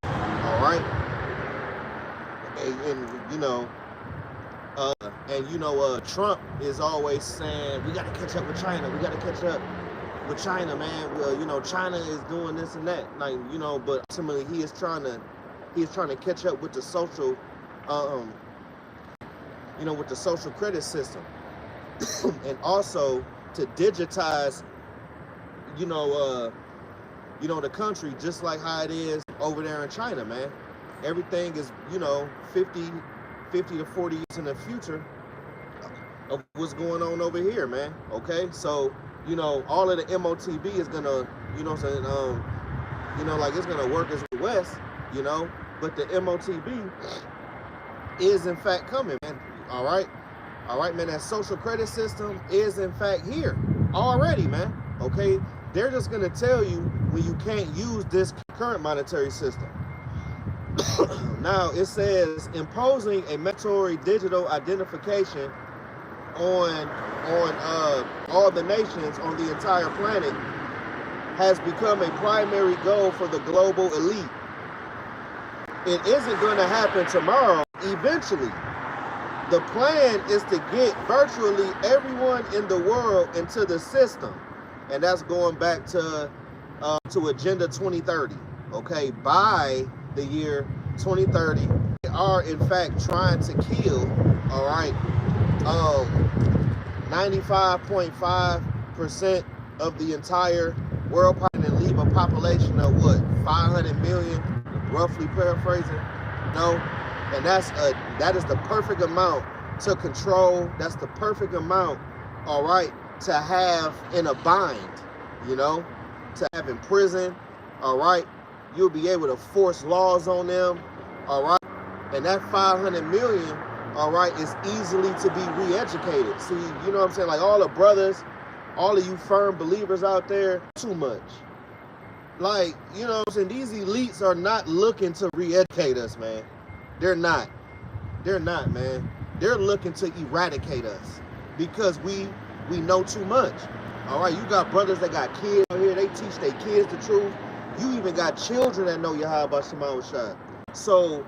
all right? And you know, Trump is always saying, we got to catch up with China. We got to catch up with China, man. Well, you know, China is doing this and that. Like, you know, but ultimately he is trying to catch up with the social, you know, with the social credit system. And also to digitize, you know, the country, just like how it is over there in China, man. Everything is, you know, 50 to 40 years in the future of what's going on over here, man. Okay, so, you know, all of the MOTB is gonna, you know what I'm saying, you know, like it's gonna work as the West, you know, but the MOTB is in fact coming, man. All right, man. That social credit system is in fact here already, man. Okay, they're just gonna tell you when you can't use this current monetary system. Now it says imposing a mandatory digital identification on all the nations on the entire planet has become a primary goal for the global elite. It isn't going to happen tomorrow. Eventually, the plan is to get virtually everyone in the world into the system, and that's going back to Agenda 2030. Okay, by the year 2030, they are in fact trying to kill, all right, 95.5% of the entire world and leave a population of what, 500 million, roughly paraphrasing, no, and that is the perfect amount to control. That's the perfect amount, all right, to have in a bind, you know, to have in prison, all right. You'll be able to force laws on them, all right? And that 500 million, all right, is easily to be re-educated. See, you know what I'm saying? Like all the brothers, all of you firm believers out there, too much. Like, you know what I'm saying? These elites are not looking to re-educate us, man. They're not. They're not, man. They're looking to eradicate us because we know too much. All right, you got brothers that got kids out here. They teach their kids the truth. You even got children that know Yahweh Shema Shai. So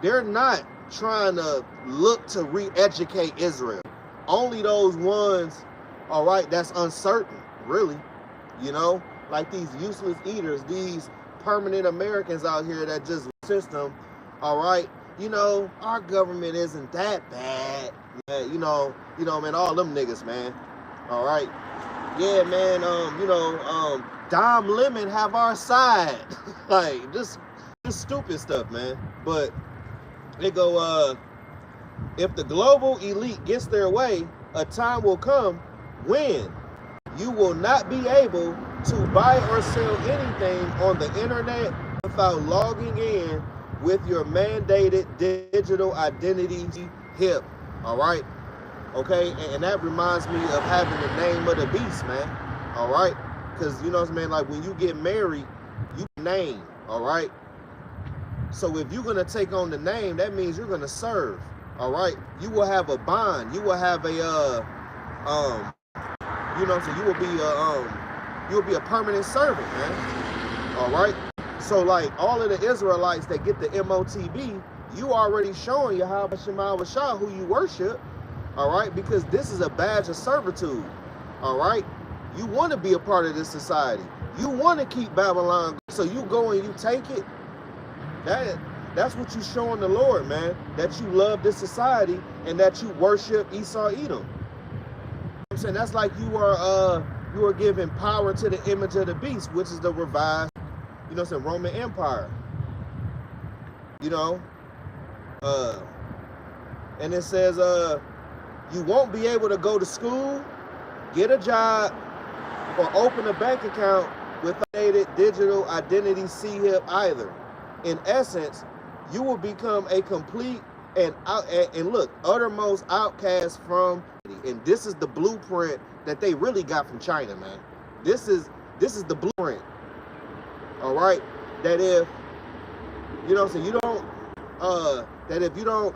they're not trying to look to re-educate Israel. Only those ones, all right, that's uncertain, really. You know, like these useless eaters, these permanent Americans out here that just system, all right. You know, our government isn't that bad. You know, man, all them niggas, man. All right. Yeah, man, Dom Lemon have our side. Like, just stupid stuff, man. But they go, if the global elite gets their way, a time will come when you will not be able to buy or sell anything on the internet without logging in with your mandated digital identity HIP, all right? Okay, and that reminds me of having the name of the beast, man. All right, because you know what I'm saying. Like when you get married, you name. All right. So if you're gonna take on the name, that means you're gonna serve. All right. You will have a bond. You will have a you know, so you will be a permanent servant, man. All right. So like all of the Israelites that get the MOTB, you already showing Yahweh Shema Shah who you worship. All right, because this is a badge of servitude. All right, you want to be a part of this society. You want to keep Babylon, so you go and you take it. That's what you showing the Lord, man. That you love this society and that you worship Esau Edom. You know I'm saying that's like you are giving power to the image of the beast, which is the revised, you know, what I'm saying, Roman Empire. You know, and it says you won't be able to go to school, get a job, or open a bank account with a digital identity CHIP either. in essence, you will become a complete and look, uttermost outcast from. And this is the blueprint that they really got from China, man. This is the blueprint. All right, that if you know, so you don't that if you don't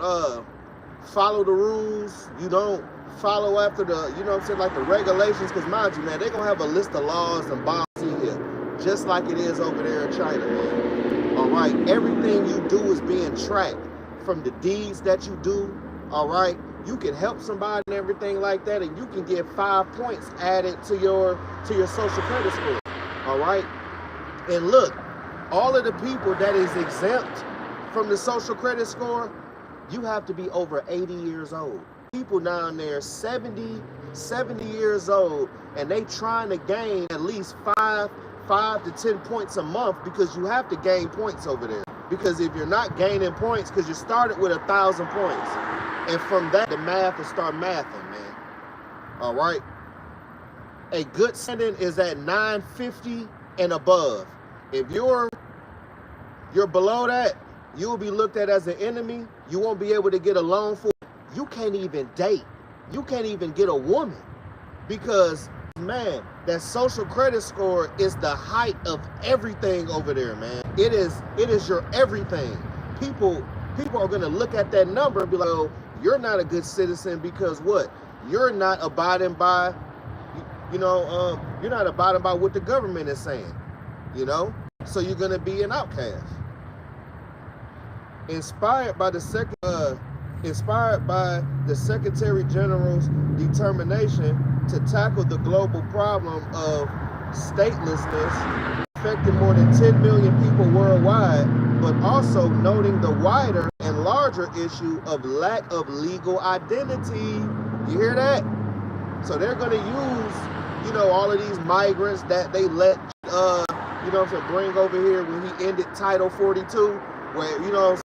follow the rules, you don't follow after the, you know what I'm saying, like the regulations, because mind you, man, they're gonna have a list of laws and policy here, just like it is over there in China, man. All right, everything you do is being tracked from the deeds that you do. All right, you can help somebody and everything like that, and you can get 5 points added to your social credit score. All right, and look, all of the people that is exempt from the social credit score, you have to be over 80 years old. People down there 70 years old, and they trying to gain at least 5 to 10 points a month, because you have to gain points over there. Because if you're not gaining points, because you started with 1,000 points, and from that the math will start mathing, man. All right, a good standing is at 950 and above. If you're below that, you'll be looked at as an enemy. You won't be able to get a loan for. You can't even date. You can't even get a woman, because, man, that social credit score is the height of everything over there, man. It is your everything. People are gonna look at that number and be like, oh, you're not a good citizen because what? You're not abiding by, you're not abiding by what the government is saying, you know? So you're gonna be an outcast. Inspired by the Secretary General's determination to tackle the global problem of statelessness affecting more than 10 million people worldwide, but also noting the wider and larger issue of lack of legal identity. You hear that? So they're going to use, all of these migrants that they let, bring over here when he ended Title 42, where,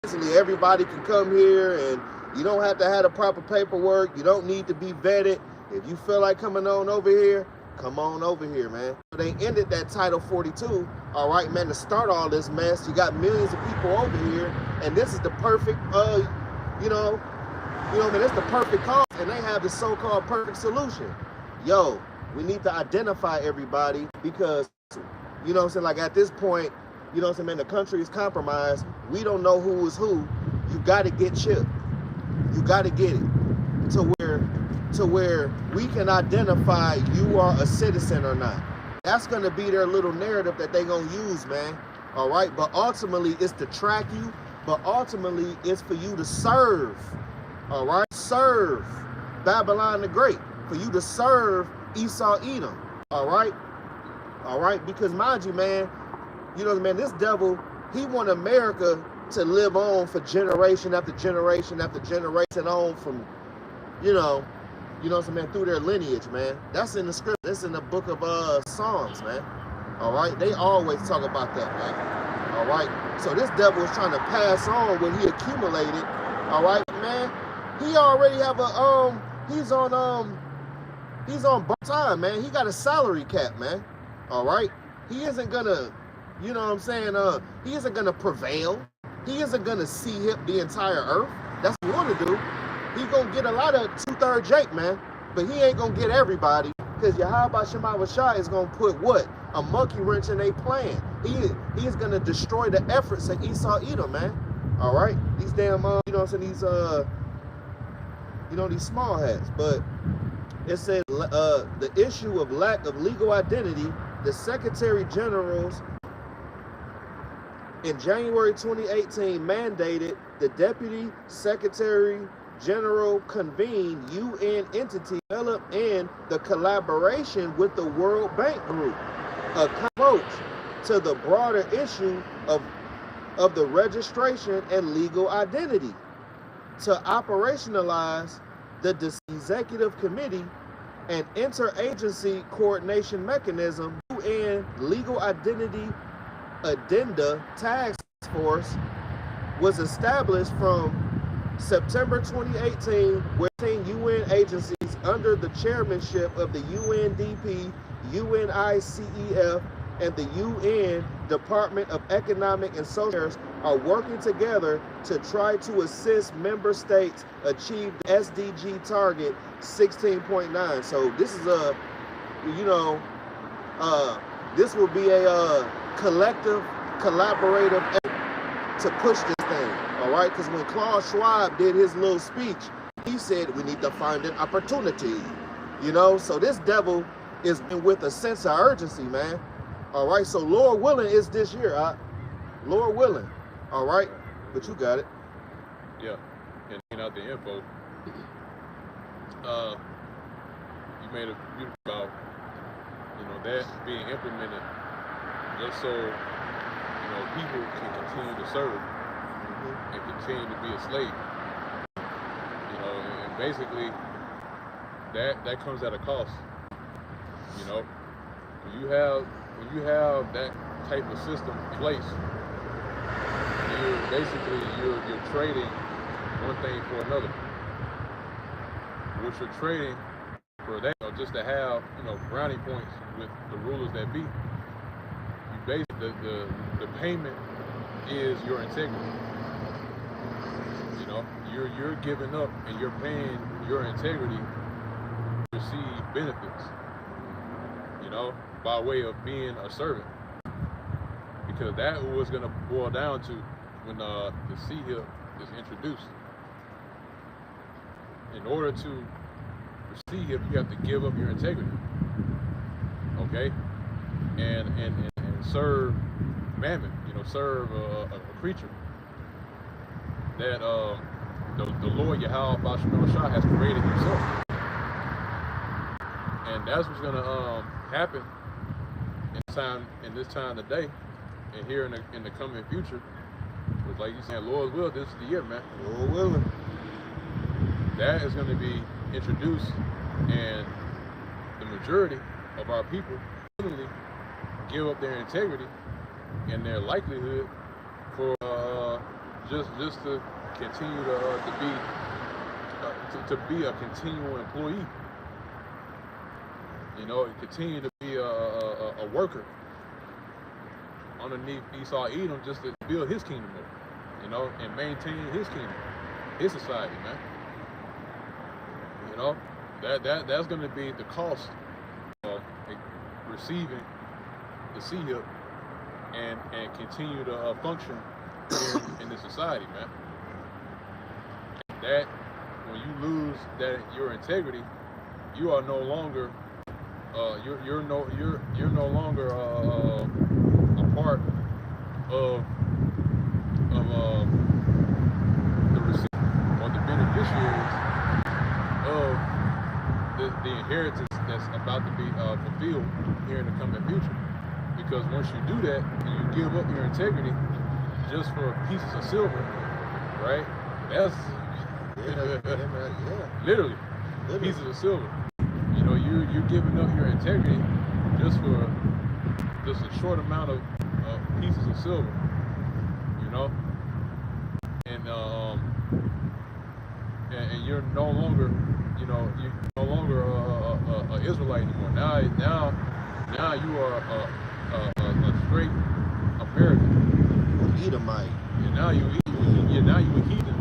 essentially everybody can come here and you don't have to have the proper paperwork. You don't need to be vetted. If you feel like coming on over here, come on over here, man. They ended that Title 42, all right, man, to start all this mess. You got millions of people over here, and this is the perfect, it's the perfect cause, and they have the so-called perfect solution. Yo, we need to identify everybody because, like at this point, man, the country is compromised. We don't know who is who. You got to get chipped. You got to get it to where we can identify you are a citizen or not. That's going to be their little narrative that they're going to use, man. All right. But ultimately it's to track you. But ultimately it's for you to serve. All right. Serve Babylon the Great. For you to serve Esau Edom. All right. All right. Because mind you, man, this devil, he want America to live on for generation after generation after generation on from, through their lineage, man. That's in the script. That's in the book of Psalms, man. All right, they always talk about that, man. All right, so this devil is trying to pass on what he accumulated. All right, man. He already have he's on time, man. He got a salary cap, man. All right, he isn't gonna, he isn't gonna prevail. He isn't gonna see hip the entire earth. That's what he want to do. He gonna get a lot of 2/3 Jake, man, but he ain't gonna get everybody, because Yahweh Shema Shah is gonna put what? A monkey wrench in their plan. He is gonna destroy the efforts of Esau Edom, man. All right, these damn these small hats. But it said the issue of lack of legal identity. The Secretary General's in January 2018 mandated the Deputy Secretary General convene UN entity developed in the collaboration with the World Bank Group, a approach to the broader issue of the registration and legal identity, to operationalize the Executive Committee and Interagency Coordination Mechanism. UN Legal Identity Addenda Task Force was established from September 2018, where 10 UN agencies under the chairmanship of the UNDP, UNICEF, and the UN Department of Economic and Social Affairs are working together to try to assist member states achieve the SDG target 16.9. So this is a, you know, this will be a collective, collaborative effort to push this thing, all right? Because when Klaus Schwab did his little speech, he said we need to find an opportunity, you know? So this devil is with a sense of urgency, man. All right, so Lord willing, it's this year, Lord willing, all right? But you got it. Yeah, and getting out the info. You made a beautiful about, you know, that being implemented just so, you know, people can continue to serve and continue to be a slave. You know, and basically that comes at a cost. You know, when you have that type of system in place, you're trading one thing for another. What you're trading for that, or just to have, you know, brownie points with the rulers that be. You basically the payment is your integrity. You know, you're giving up and you're paying your integrity to receive benefits. You know, by way of being a servant, because that was going to boil down to when the CHIP is introduced. In order to receive HIP, you have to give up your integrity, okay, and serve Mammon, you know, serve a creature that the Lord Yahweh Bashar Shah has created himself, and that's what's gonna happen in this time today, and here in the coming future. But like you saying, Lord's will, this is the year, man. Lord willing. That is going to be introduced, and the majority of our people literally give up their integrity and their likelihood for just to continue to be a continual employee. You know, continue to be a worker underneath Esau Edom, just to build his kingdom up, you know, and maintain his kingdom, his society, man. You know, that's going to be the cost of receiving the CHIP and continue to function in the society, man. That when you lose your integrity, you are no longer you're no longer a part of the recipient or the beneficiaries of the inheritance that's about to be fulfilled here in the coming future. Because once you do that and you give up your integrity just for pieces of silver, right? That's literally pieces of silver. You know, you're giving up your integrity just for just a short amount of pieces of silver. You know, and you're no longer, you know, you're no longer a Israelite anymore. Now you are a straight American. Edomite. And now you a heathen.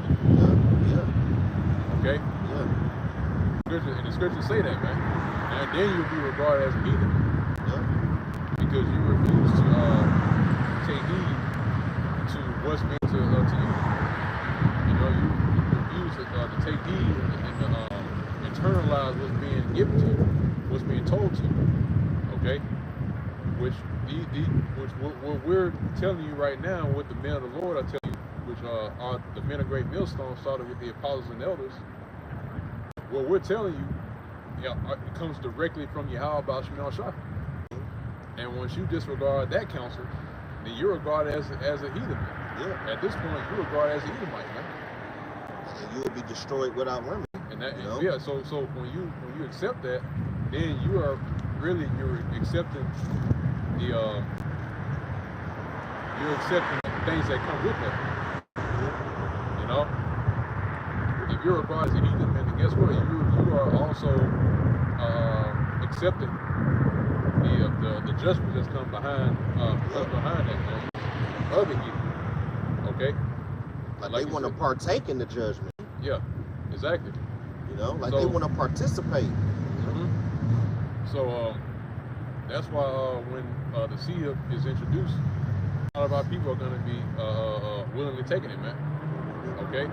Yeah. Okay. Yeah. And the scriptures say that, man. And then you'll be regarded as a heathen. Yeah. Because you refuse to take heed to what's being to you. You know, you refuse to take heed and internalize what's being given to you, what's being told to you. Okay? Which what we're telling you right now, what the men of the Lord are telling you, which are the men of great millstone, started with the apostles and elders. What we're telling you, it comes directly from Yahweh Bashar Shah. And once you disregard that counsel, then you're regarded as a heathen. Yeah. At this point, you're regarded as a Edomite, man. And you will be destroyed without remedy. And that, you know? yeah. So when you accept that, then you're accepting the things that come with that. You know, if you're regarded as a heathen, then guess what? You are also accepting the judgment that's come behind that, man. Other heathen. Okay? Like Like they you want to said. partake in the judgment. Yeah, exactly. You know, like So- they want to participate. So that's why when the seed is introduced, a lot of our people are going to be willingly taking it, man. Okay.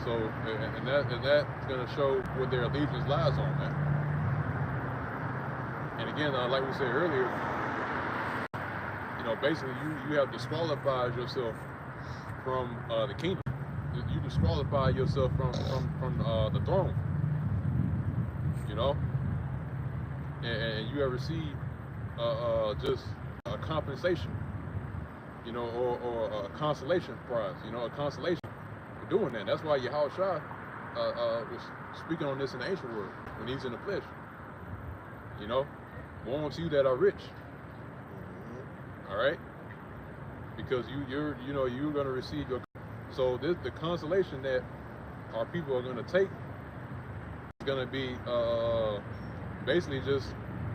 So and that's going to show what their allegiance lies on, man. And again, like we said earlier, you know, basically you have disqualified yourself from the kingdom. You disqualify yourself from the throne. You know, and you have received just a compensation, you know, or a consolation prize, you know, a consolation for doing that. That's why Yahushua was speaking on this in the ancient world when he's in the flesh. You know, woe unto you that are rich. All right, because you're going to receive your. So the consolation that our people are going to take is going to be basically just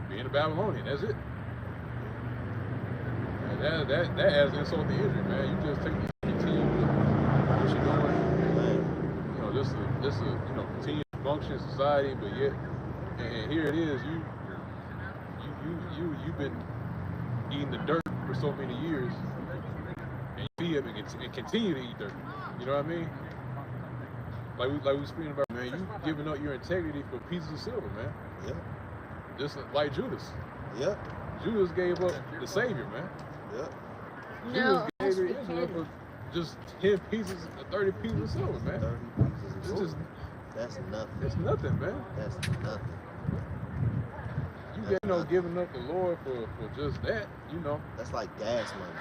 being a Babylonian. That's it. And that adds insult to injury, man. You just continue what you're doing. You know, just to you know, continue to function in society, but yet, and here it is, you've been eating the dirt for so many years, and you feed him and continue to eat dirt. You know what I mean? Like we were speaking about, man. You giving up your integrity for pieces of silver, man. Yeah. Just like Judas. Yeah. Judas gave up the Savior, man. Yeah. Judas gave Israel for just 10 pieces, 30 pieces of silver, man. 30 pieces of It's silver. just, That's nothing. it's nothing, man. That's nothing. You That's know, nothing. giving up the Lord for just that, you know. That's like gas money.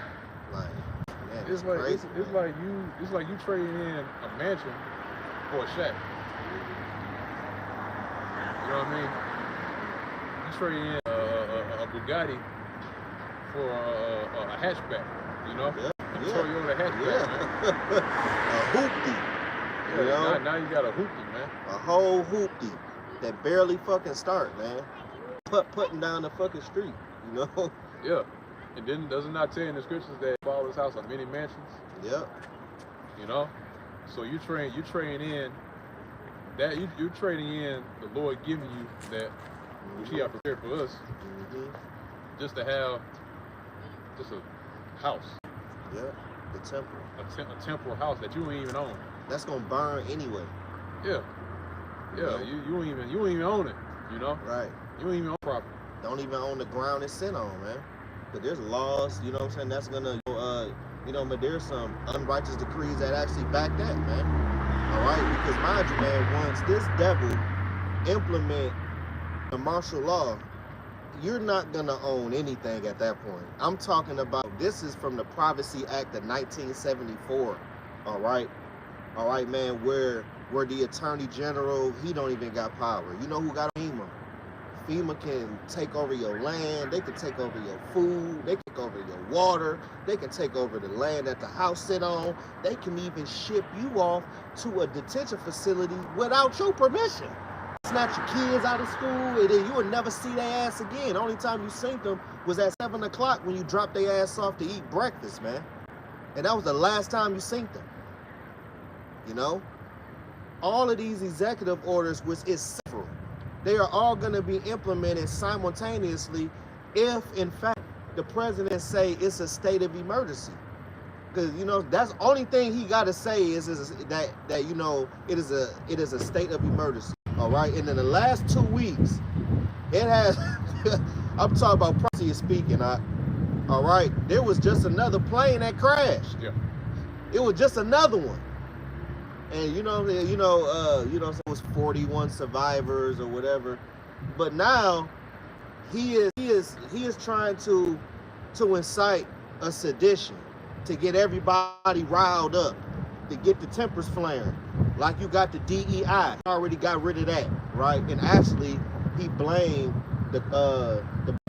Like, man, It's like crazy, it's man. like you trading in a mansion for a shack. You know what I mean? You trading in a Bugatti for a hatchback. You know, Yeah. a Toyota hatchback, man. A hoopty. Yeah, You know? now you got a hoopty, man. A whole hoopty that barely fucking start, man. Putting down the fucking street, you know? Yeah. And then does it not tell in the scriptures that Father's house are many mansions? Yep. You know? So you're trading in that you're trading in the Lord giving you that which He has prepared for us, just to have just a house, Yep. The temple. a temporal house that you ain't even own. That's gonna burn anyway. Yeah. Yeah. You don't even own it. You know? Right. You don't even own property. Don't even own the ground it's sit on, man. But there's laws, you know what I'm saying, that's gonna, you know, but there's some unrighteous decrees that actually back that, man. All right, because mind you, man, once this devil implement the martial law, you're not gonna own anything at that point. I'm talking about, this is from the Privacy Act of 1974, all right, man, where the Attorney General, he don't even got power. You know who got FEMA? FEMA can take over your land, they can take over your food, they can take over your water, they can take over the land that the house sit on, they can even ship you off to a detention facility without your permission. Snatch your kids out of school, and then you would never see their ass again. The only time you seen them was at 7 o'clock when you dropped their ass off to eat breakfast, man. And that was the last time you seen them. You know? All of these executive orders, which is several, they are all going to be implemented simultaneously if, in fact, the president say it's a state of emergency. Because, you know, that's the only thing he got to say is that you know, it is a state of emergency. All right. And in the last 2 weeks, it has, I'm talking about prophecy speaking. All right. There was just another plane that crashed. Yeah. It was just another one. And it was 41 survivors or whatever. But now he is trying to incite a sedition, to get everybody riled up, to get the tempers flaring. Like you got the DEI, already got rid of that, right? And actually he blamed the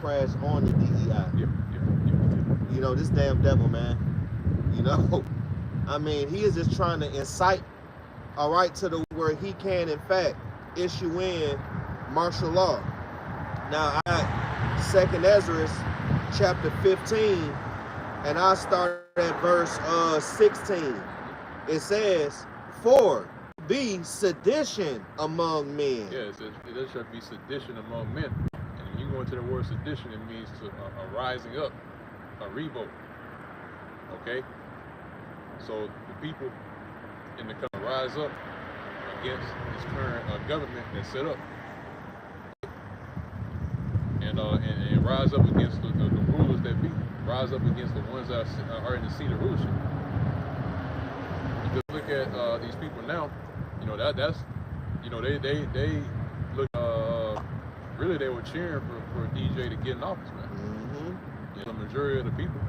crash on the DEI. Yeah. You know, this damn devil, man. You know, I mean, he is just trying to incite, all right, to the where he can, in fact, issue in martial law. Now, I got 2nd Ezra chapter 15, and I start at verse 16. It says, "For be sedition among men." Yeah, it says there shall be sedition among men. And when you go into the word sedition, it means to a rising up, a revolt. Okay? So the people in the country rise up against this current government that's set up. And rise up against the rulers that be. Rise up against the ones that are in the seat of rulership. Because look at these people now, you know, that's, you know, they look, really they were cheering for DJ to get in office, man. Mm-hmm. You know, the majority of the people,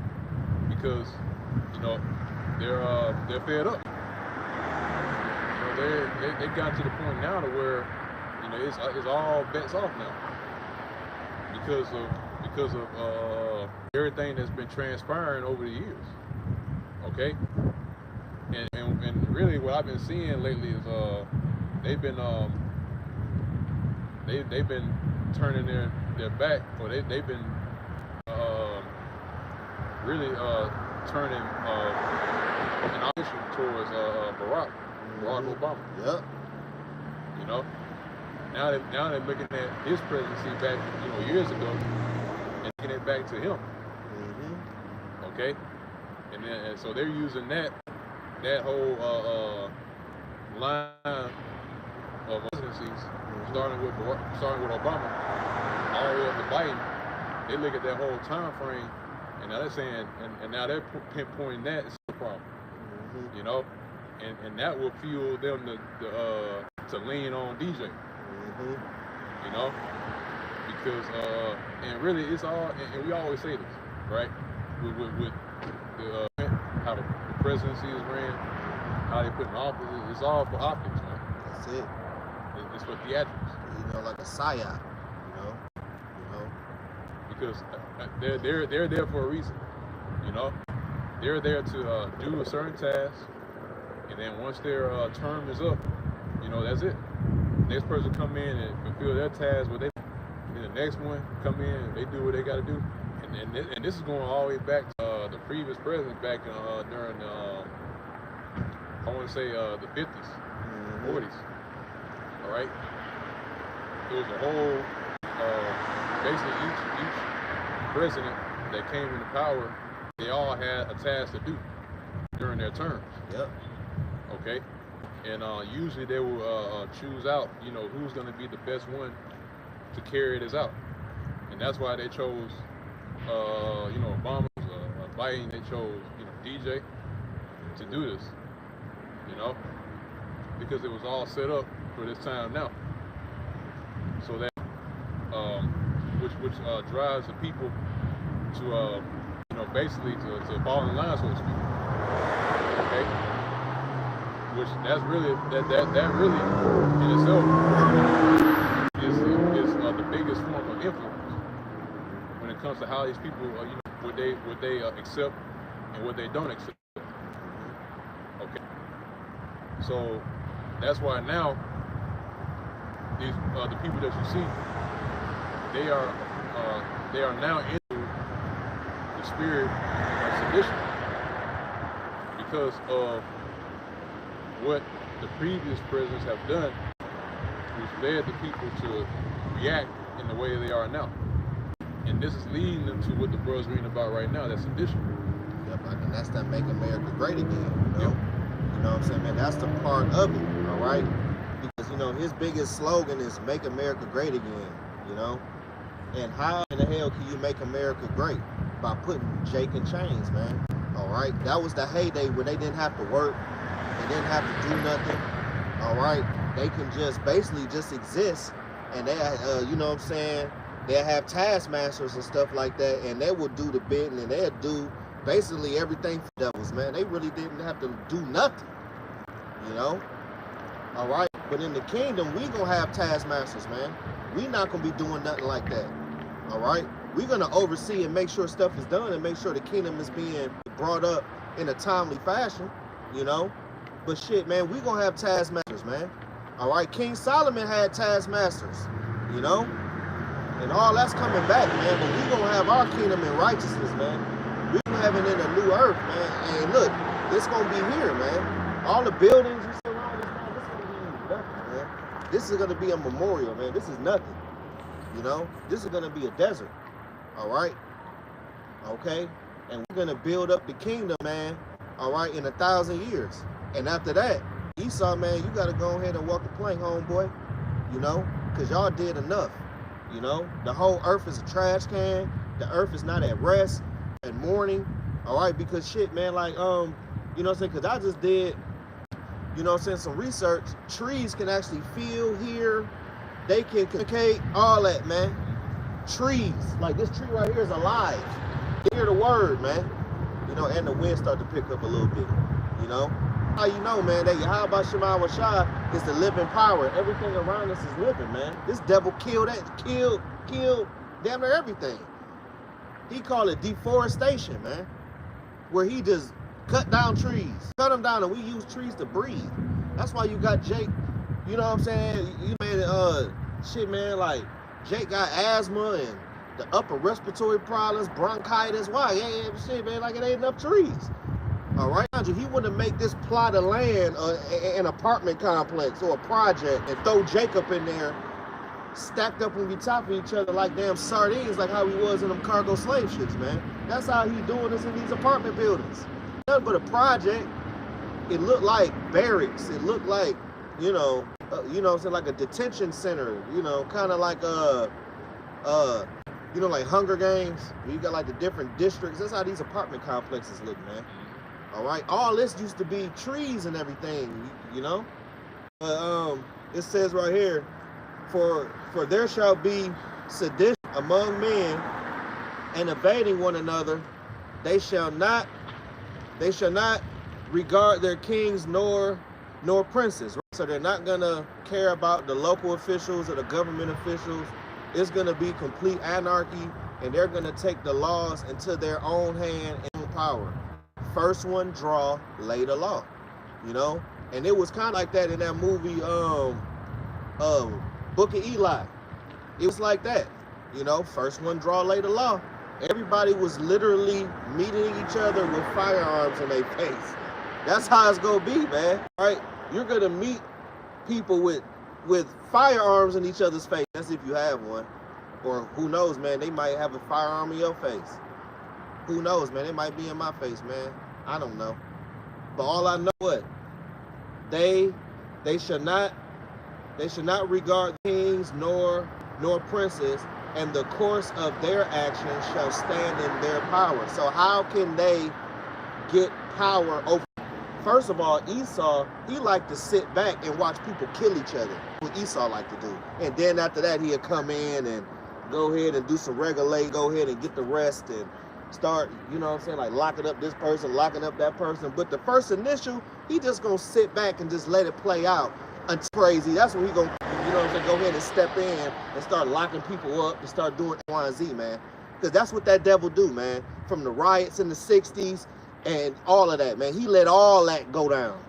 because, you know, they're fed up. You know, they got to the point now to where, you know, it's all bets off now. Because of everything that's been transpiring over the years. Okay? And really what I've been seeing lately is they've been turning their back, or they've been really turning an opposition towards Barack Obama. Yep. You know? Now they're looking at his presidency back, you know, years ago, and taking it back to him. Mm-hmm. Okay? And so they're using that whole line of presidencies, starting with Obama, all the way up to Biden. They look at that whole time frame, and now they're saying, and now they're pinpointing that as a problem. Mm-hmm. You know, and that will fuel them to lean on DJ. Mm-hmm. You know, because and really it's all, and we always say this, right? With the how the presidency is ran, how they put in office, it's all for optics, man. That's it. It's for theatrics. You know, like a psyop. You know. Because they're there for a reason. You know, they're there to do a certain task, and then once their term is up, you know, that's it. Next person come in and fulfill their task, and the next one come in and they do what they got to do. And this is going all the way back to the previous president back in, during I want to say the 50s, 40s. All right, it was a whole basically each president that came into power, they all had a task to do during their terms. Yep. Okay. And usually they will choose out, you know, who's going to be the best one to carry this out. And that's why they chose, you know, Obama, Biden, they chose, you know, DJ to do this, you know, because it was all set up for this time now. So that, which drives the people to, you know, basically to fall in line, so to speak. Okay? Which that's really that really in itself is the biggest form of influence when it comes to how these people, you know, what they accept and what they don't accept. Okay, so that's why now these the people that you see, they are now into the spirit of sedition because of what the previous presidents have done, which led the people to react in the way they are now. And this is leading them to what the brothers reading about right now, that's sedition. Yep, and that's that Make America Great Again, you know? Yep. You know what I'm saying, man? That's the part of it, all right? Because, you know, his biggest slogan is Make America Great Again, you know? And how in the hell can you make America great? By putting Jake in chains, man, all right? That was the heyday when they didn't have to work. They didn't have to do nothing, all right? They can just basically just exist, and they, you know what I'm saying, they'll have taskmasters and stuff like that, and they will do the bidding, and they'll do basically everything for devils, man. They really didn't have to do nothing, you know? All right? But in the kingdom, we gonna have taskmasters, man. We not gonna be doing nothing like that, all right? We're gonna oversee and make sure stuff is done and make sure the kingdom is being brought up in a timely fashion, you know? But shit, man, we gonna have taskmasters, man. All right, King Solomon had taskmasters, you know? And all that's coming back, man. But we gonna have our kingdom in righteousness, man. We're having in a new earth, man. And look, it's gonna be here, man. All the buildings you see around this, man, this is gonna be nothing, man. This is gonna be a memorial, man. This is nothing. You know, this is gonna be a desert. All right. Okay. And we're gonna build up the kingdom, man. All right, in 1,000 years. And after that, Esau, man, you gotta go ahead and walk the plank, homeboy. You know, because y'all did enough. You know, the whole earth is a trash can. The earth is not at rest and mourning. All right, because shit, man, like, you know what I'm saying? Because I just did, you know what I'm saying, some research. Trees can actually feel, hear, they can communicate, all that, man. Trees, like this tree right here is alive. They hear the word, man. You know, and the wind start to pick up a little bit, you know? How you know, man, that Yahweh Shema Washah is the living power. Everything around us is living, man. This devil killed damn near everything. He called it deforestation, man. Where he just cut down trees. Cut them down and we use trees to breathe. That's why you got Jake, you know what I'm saying? You made shit, man, like Jake got asthma and the upper respiratory problems, bronchitis. Why? Yeah, shit, man, like it ain't enough trees. All right, he wouldn't make this plot of land, an apartment complex or a project, and throw Jacob in there, stacked up on the top of each other like damn sardines, like how he was in them cargo slave ships, man. That's how he doing this in these apartment buildings. Nothing but a project. It looked like barracks. It looked like, you know what I'm saying, like a detention center. You know, kind of like you know, like Hunger Games. Where you got like the different districts. That's how these apartment complexes look, man. All right, all this used to be trees and everything, you know. It says right here, for there shall be sedition among men, and evading one another. They shall not regard their kings nor princes. Right? So they're not gonna care about the local officials or the government officials. It's gonna be complete anarchy, and they're gonna take the laws into their own hand and power. First one draw, later law, you know? And it was kind of like that in that movie, Book of Eli. It was like that, you know? First one draw, later law. Everybody was literally meeting each other with firearms in their face. That's how it's gonna be, man, right? You're gonna meet people with firearms in each other's face. That's if you have one. Or who knows, man, they might have a firearm in your face. Who knows, man? It might be in my face, man. I don't know. But all I know what? They should not regard kings nor princes, and the course of their actions shall stand in their power. So how can they get power over? First of all, Esau, he liked to sit back and watch people kill each other. What Esau liked to do. And then after that, he'd come in and go ahead and do some regulate, go ahead and get the rest and start, you know what I'm saying, like locking up this person, locking up that person. But the first initial, he just gonna sit back and just let it play out until crazy. That's when he gonna, you know what I'm saying, go ahead and step in and start locking people up and start doing Y and Z, man. Because that's what that devil do, man. From the riots in the 60s and all of that, man. He let all that go down.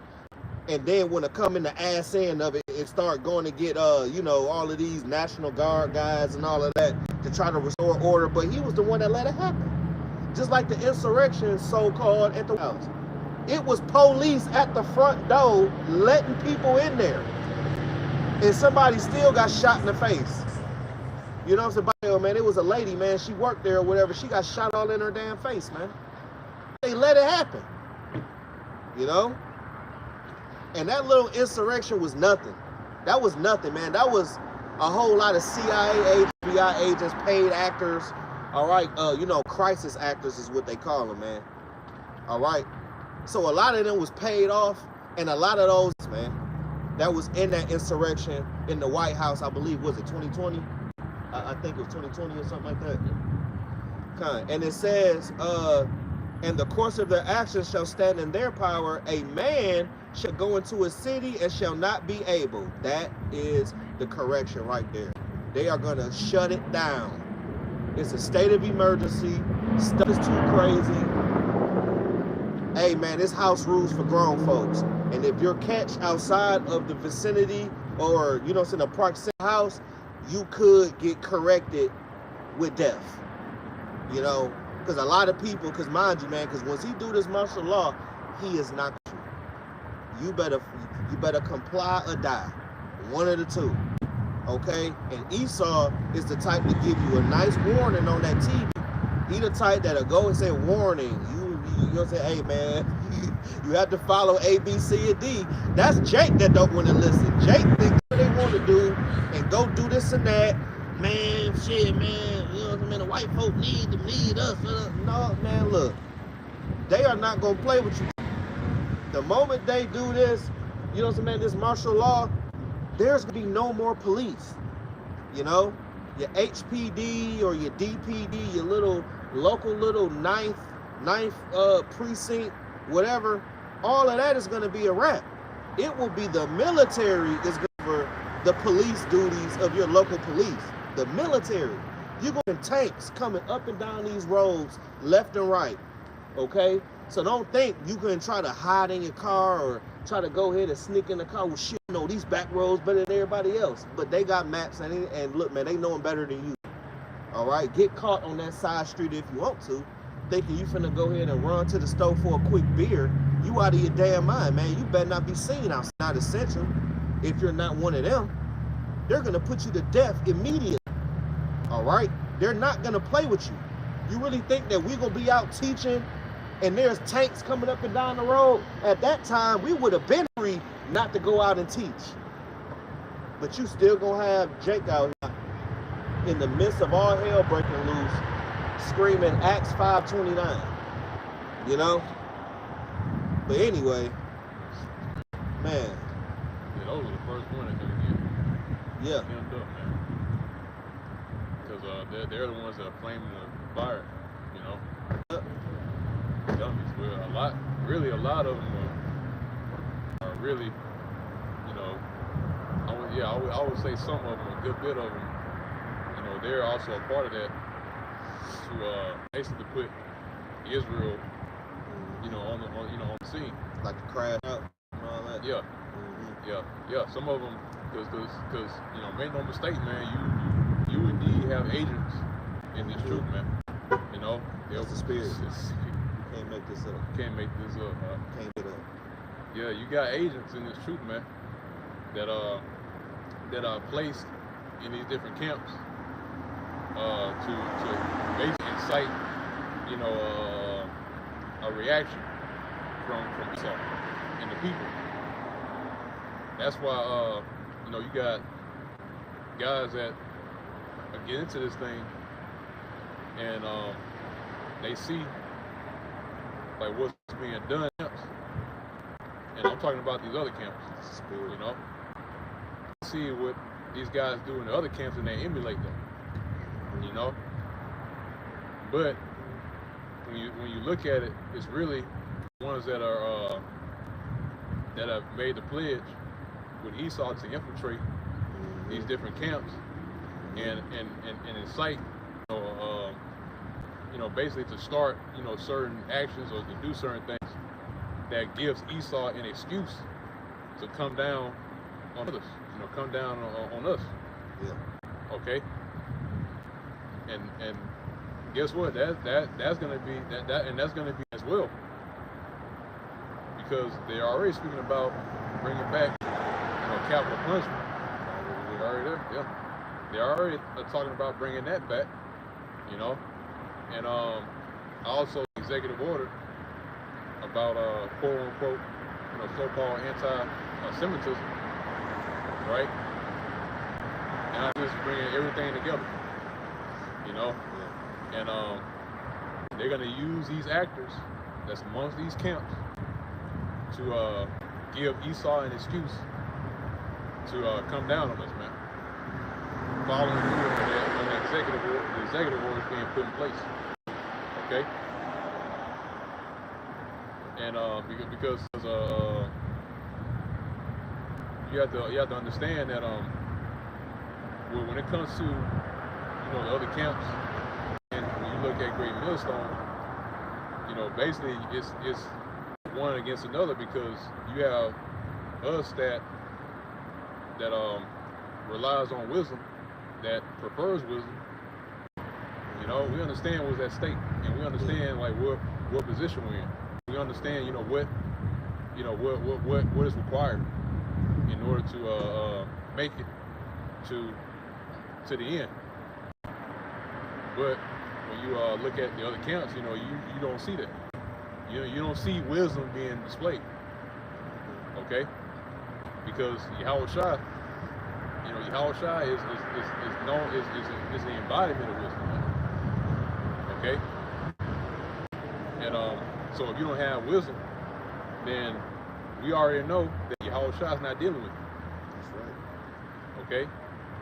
And then when it come in the ass end of it, it start going to get, you know, all of these National Guard guys and all of that to try to restore order. But he was the one that let it happen. Just like the insurrection, so-called, at the house. It was police at the front door letting people in there. And somebody still got shot in the face. You know what I'm saying? Man, it was a lady, man. She worked there or whatever. She got shot all in her damn face, man. They let it happen. You know? And that little insurrection was nothing. That was nothing, man. That was a whole lot of CIA, FBI agents, paid actors. All right, you know, crisis actors is what they call them, man. All right. So a lot of them was paid off, and a lot of those, man, that was in that insurrection in the White House, I believe, was it 2020? I think it was 2020 or something like that. Kind. And it says, and the course of their actions shall stand in their power. A man shall go into a city and shall not be able. That is the correction right there. They are going to shut it down. It's a state of emergency. Stuff is too crazy. Hey, man, this house rules for grown folks. And if you're catch outside of the vicinity or, you know, it's in a proximity house, you could get corrected with death. You know, Because a lot of people, because mind you, man, because once he do this martial law, he is not going to. You better comply or die. One of the two. Okay? And Esau is the type to give you a nice warning on that TV. He the type that'll go and say, warning. You know what I'm saying? Hey, man, you have to follow A, B, C, and D. That's Jake that don't want to listen. Jake thinks what they want to do and go do this and that. Man, shit, man. You know what I mean? The white folk need us. No, man, look. They are not going to play with you. The moment they do this, you know what I'm saying, this martial law, there's going to be no more police. You know? Your HPD or your DPD, your little local little ninth precinct, whatever, all of that is going to be a wrap. It will be the military is going to cover the police duties of your local police. The military. You're going to tanks coming up and down these roads left and right. Okay? So don't think you can try to hide in your car or try to go ahead and sneak in the car. Well, shit, you know, these back roads better than everybody else. But they got maps and look, man, they know them better than you. All right? Get caught on that side street if you want to. Thinking you finna go ahead and run to the store for a quick beer. You out of your damn mind, man. You better not be seen outside. Not essential. If you're not one of them, they're going to put you to death immediately. All right? They're not going to play with you. You really think that we're going to be out teaching and there's tanks coming up and down the road? At that time, we would have been free not to go out and teach. But you still going to have Jake out here in the midst of all hell breaking loose, screaming Acts 5:29. You know? But anyway, man. Yeah, those are the first one they're going to get. Yeah. Hemmed up, man. Because they're the ones that are flaming the fire, you know? Dummies. Well, a lot of them are really, you know, I would say some of them, a good bit of them, you know, they're also a part of that to basically put Israel, you know, on the scene. Like the crash out and all that. Yeah. Yeah. Some of them, because you know, make no mistake, man, you indeed have agents in this truth, man. You know, That's the spirit. You can't make this up. Can't make this up, huh? Can't get up. Yeah, you got agents in this truth, man, that are placed in these different camps to basically incite, you know, a reaction from Esau and the people. That's why you know, you got guys that get into this thing and they see like what's being done in camps. And I'm talking about these other camps, you know. See what these guys do in the other camps and they emulate them, you know. But when you look at it, it's really ones that are that have made the pledge with Esau to infiltrate these different camps and incite, you know, basically to start, you know, certain actions or to do certain things that gives Esau an excuse to come down on others, you know, come down on us. Yeah. Okay. And guess what? That's gonna be that's gonna be as well, because they're already speaking about bringing back, you know, capital punishment. They're already there. Yeah. They're already talking about bringing that back, you know. And also executive order about quote unquote, you know, so-called anti-Semitism, right? And I just bringing everything together, you know. And they're gonna use these actors that's amongst these camps to give Esau an excuse to come down on us, man. Following through on the executive orders being put in place. Okay. And because you have to understand that when it comes to, you know, the other camps, and when you look at Great Millstone, you know, basically it's one against another, because you have us that relies on wisdom, that prefers wisdom, You know, we understand what's at stake, and we understand like what position we're in. We understand, what is required in order to make it to the end. But when you look at the other camps, you don't see that. You don't see wisdom being displayed. Okay, because Yahweh Shai, Yahweh Shai is known is the embodiment of wisdom. Okay, and so if you don't have wisdom, then we already know that Yahweh Shai is not dealing with you. That's right. Okay,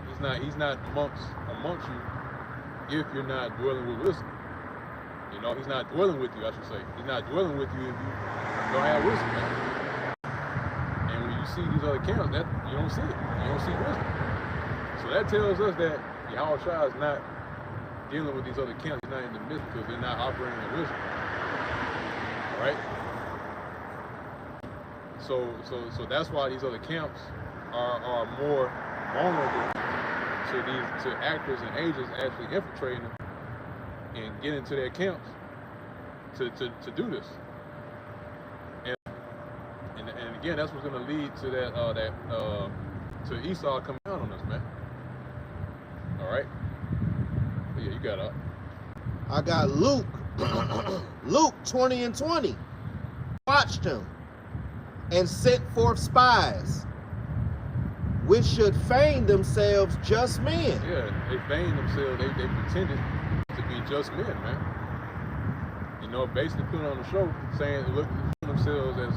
he's not amongst you if you're not dwelling with wisdom. He's not dwelling with you, I should say. He's not dwelling with you if you don't have wisdom, man. And when you see these other camps, that you don't see it. You don't see wisdom. So that tells us that Yahweh Shai is not dealing with these other camps. He's not in the midst because they're not operating in wisdom. All right? So that's why these other camps are more vulnerable to actors and agents actually infiltrating them and get into their camps to do this. And again, that's what's going to lead to to Esau coming down on us, man. All right. But yeah, you got up. I got Luke. Luke 20:20. Watched him and sent forth spies, which should feign themselves just men. Yeah, they feigned themselves. They pretended to be just men, man. Basically put on the show saying look themselves as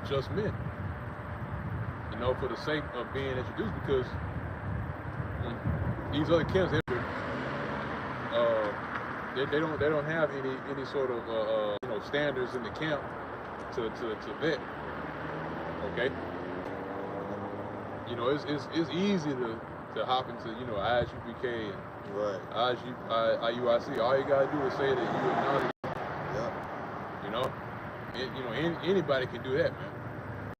just men. For the sake of being introduced, because when these other camps, they don't have any sort of standards in the camp to vet. Okay. It's easy to hop into ISUPK and Right. IUIC. All you gotta do is say that you acknowledge. Yep. Anybody can do that, man.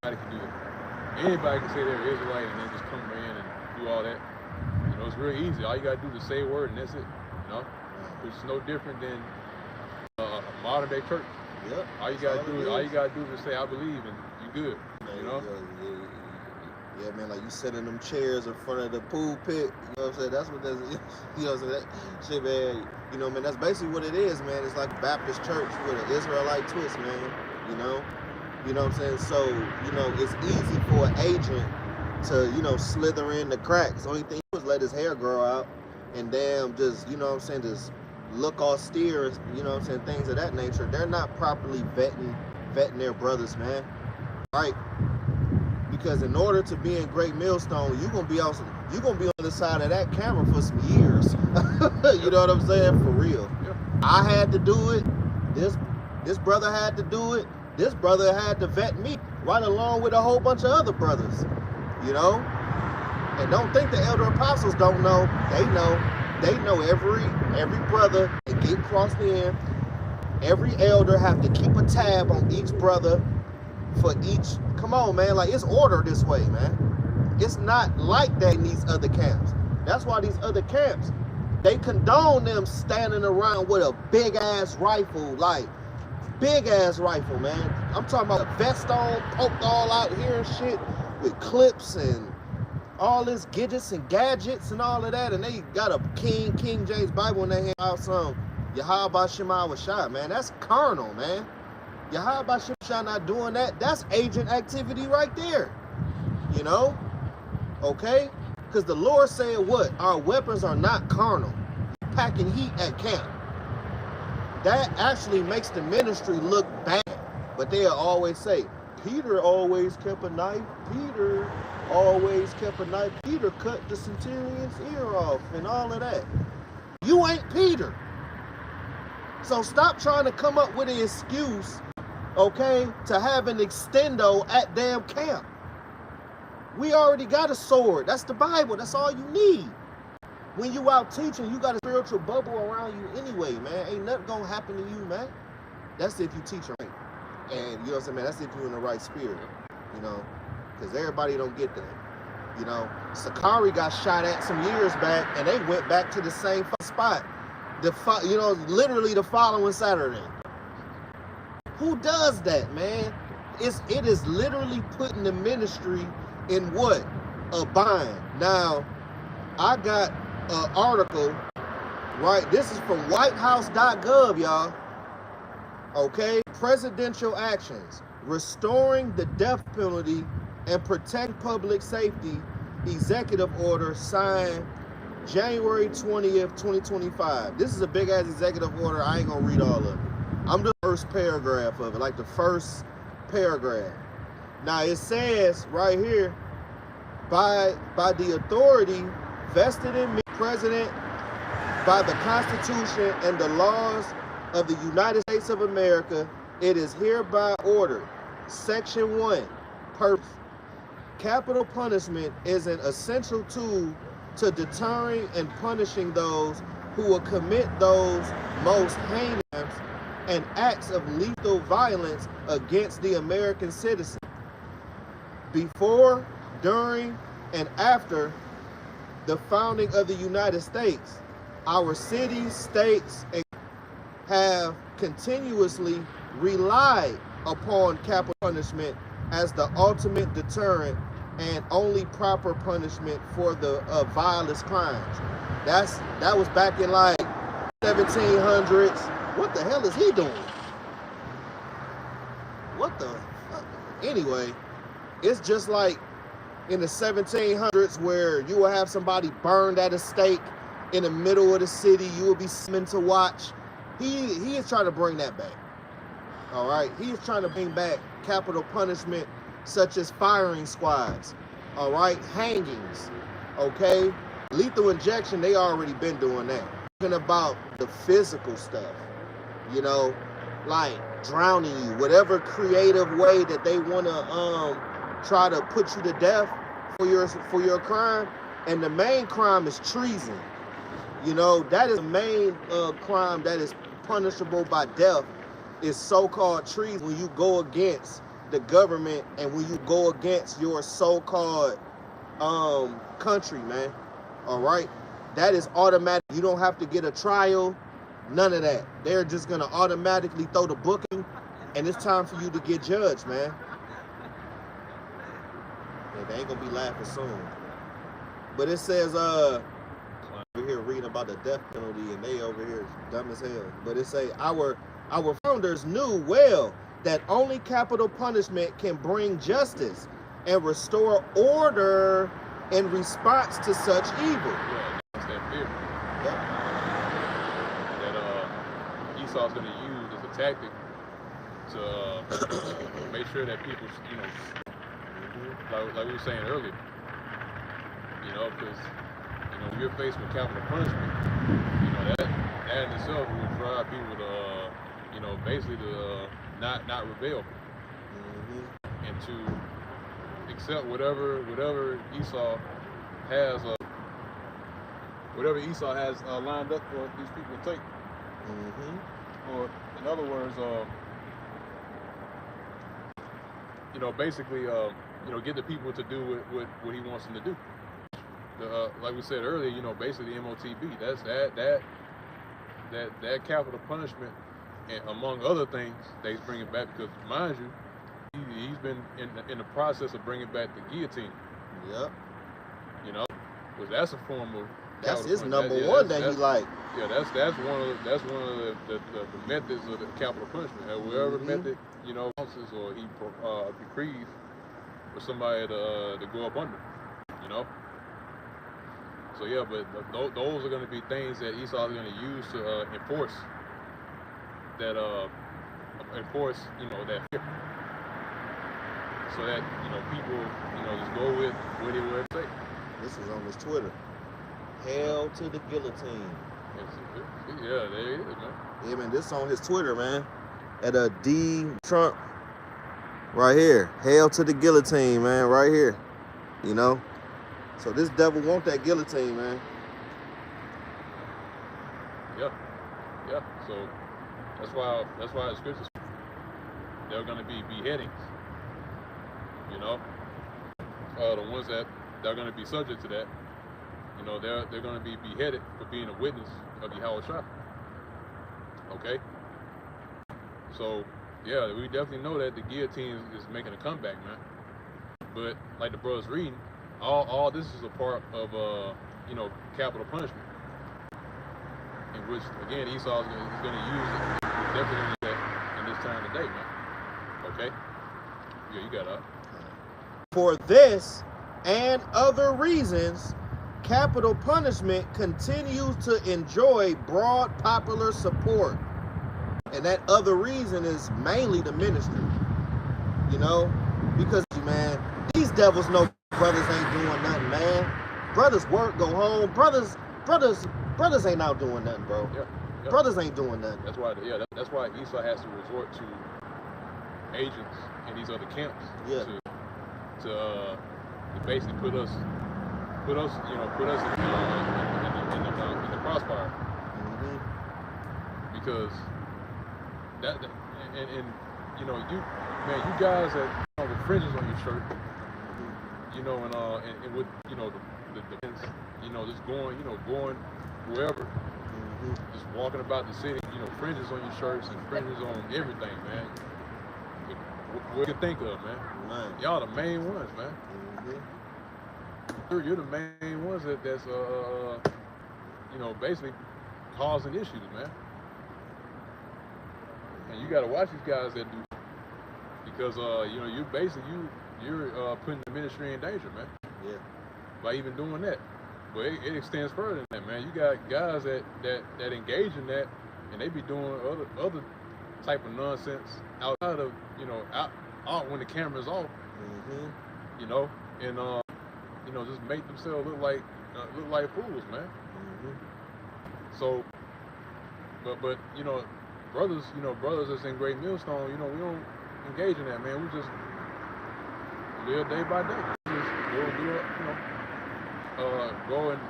Anybody can do that. Anybody can say they're Israelite and then just come in and do all that. It's real easy. All you gotta do is say a word and that's it. Which is no different than a modern day church. Yep. All you gotta do is say I believe and you good. Yeah, man, like you sit in them chairs in front of the pool pit, you know what I'm saying? That's what that's, that shit, man. Man, that's basically what it is, man. It's like a Baptist church with an Israelite twist, man. You know what I'm saying? So, it's easy for an agent to, slither in the cracks. The only thing he do is let his hair grow out and just, just look austere, things of that nature. They're not properly vetting their brothers, man. All right. Because in order to be in Great Millstone, you're gonna be on the side of that camera for some years. You know what I'm saying? For real. Yeah. I had to do it. This brother had to do it. This brother had to vet me, right along with a whole bunch of other brothers. And don't think the elder apostles don't know. They know. They know every brother that get crossed in. Every elder have to keep a tab on each brother for each. Come on, man. Like, it's order this way, man. It's not like that in these other camps. That's why these other camps, they condone them standing around with a big-ass rifle, like, big-ass rifle, man. I'm talking about a vest on, poked all out here and shit, with clips and all this gadgets and gadgets and all of that, and they got a King James Bible in their hand, out some Yahweh Shema Washai, man. That's carnal, man. Yahweh Shema not doing that. That's agent activity right there. Okay? Because the Lord said what? Our weapons are not carnal. Packing heat at camp. That actually makes the ministry look bad. But they'll always say, Peter always kept a knife. Peter always kept a knife. Peter cut the centurion's ear off and all of that. You ain't Peter. So stop trying to come up with an excuse, okay, to have an extendo at damn camp. We already got a sword. That's the Bible. That's all you need. When you out teaching, you got a spiritual bubble around you anyway, man. Ain't nothing gonna happen to you, man. That's if you teach right. And you know what I'm saying, man, that's if you're in the right spirit, because everybody don't get that. You know, Sakari got shot at some years back, and they went back to the same spot. Literally the following Saturday. Who does that, man? It is literally putting the ministry in what? A bind. Now, I got an article, right? This is from whitehouse.gov, y'all. Okay? Presidential actions. Restoring the death penalty and protect public safety. Executive order signed January 20th, 2025. This is a big ass executive order. I ain't gonna read all of it. I'm the first paragraph of it, like the first paragraph. Now it says right here, by the authority vested in me, President, by the Constitution and the laws of the United States of America, it is hereby ordered. Section 1, purpose. Capital punishment is an essential tool to deterring and punishing those who will commit those most heinous and acts of lethal violence against the American citizen. Before, during, and after the founding of the United States, our cities, states, and have continuously relied upon capital punishment as the ultimate deterrent and only proper punishment for the vilest crimes. That was back in like 1700s. What the hell is he doing? What the fuck? Anyway, it's just like in the 1700s where you will have somebody burned at a stake in the middle of the city. You will be summoned to watch. He is trying to bring that back. All right, he is trying to bring back capital punishment such as firing squads. All right, hangings. Okay, lethal injection. They already been doing that. Talking about the physical stuff. You know, like drowning you, whatever creative way that they want to try to put you to death for your crime. And the main crime is treason. You know, that is the main crime that is punishable by death, is so-called treason, when you go against the government and when you go against your so-called country, man. All right, that is automatic. You don't have to get a trial. None of that. They're just going to automatically throw the book in, and it's time for you to get judged, man. Yeah, they ain't going to be laughing soon. But it says, over here reading about the death penalty, and they over here dumb as hell. But it say, our founders knew well that only capital punishment can bring justice and restore order in response to such evil. Yeah, that's that fear. Yeah. Esau's going to use as a tactic to make sure that people, you know, like we were saying earlier, you know, because, you know, when you're faced with capital punishment, you know, that in itself will drive people to, you know, basically to not rebel, and to accept whatever Esau has, lined up for these people to take. Or in other words, you know, basically, you know, get the people to do what he wants them to do. Like we said earlier, you know, basically the MOTB. That's that capital punishment, and among other things, that he's bringing back. Because mind you, he's been in the process of bringing back the guillotine. Yep. You know, because that's a form of. That's his number one that he like. Yeah, that's one of the methods of the capital punishment. Whatever method, you know, or he decrees for somebody to go up under, you know. So yeah, but those are going to be things that Esau is going to use to enforce, you know, that fear, so that, you know, people, you know, just go with what he would say. This is on his Twitter. Hell to the guillotine. Yeah, there it is, man. Yeah, man, this on his Twitter, man. At a D Trump. Right here. Hell to the guillotine, man. Right here. You know? So this devil want that guillotine, man. Yeah. Yeah. So that's why the scriptures, there are gonna be beheadings. You know? The ones that they're going to be subject to that. You know, they're going to be beheaded for being a witness of Yahushua. Okay? So, yeah, we definitely know that the guillotine is making a comeback, man. But, like the brother's reading, all this is a part of, you know, capital punishment. In which, again, Esau is going to use it. Definitely going to use that in this time today, man. Okay? Yeah, you got it. For this and other reasons, capital punishment continues to enjoy broad popular support. And that other reason is mainly the ministry. You know? Because, man, these devils know brothers ain't doing nothing, man. Brothers work, go home. Brothers ain't out doing nothing, bro. Yeah. Brothers ain't doing nothing. That's why, that's why Esau has to resort to agents in these other camps. Yeah. To basically put us in the crossfire. Mm-hmm. Because that and you know, you guys that, you know, with fringes on your shirt, you know, and with, you know, the you know, just going wherever, just walking about the city, you know, fringes on your shirts and fringes on everything, man. What you think of, man? Y'all the main ones, man. You're the main ones that's you know, basically causing issues, man. And you gotta watch these guys that do, because you know, you're putting the ministry in danger, man. Yeah. By even doing that. But it extends further than that, man. You got guys that engage in that, and they be doing other type of nonsense outside of, you know, out when the camera's off. You know, and you know, just make themselves look like fools, man. So, but you know, brothers that's in Great Millstone, you know, we don't engage in that, man. We just live day by day. We just go and do it, you know, go and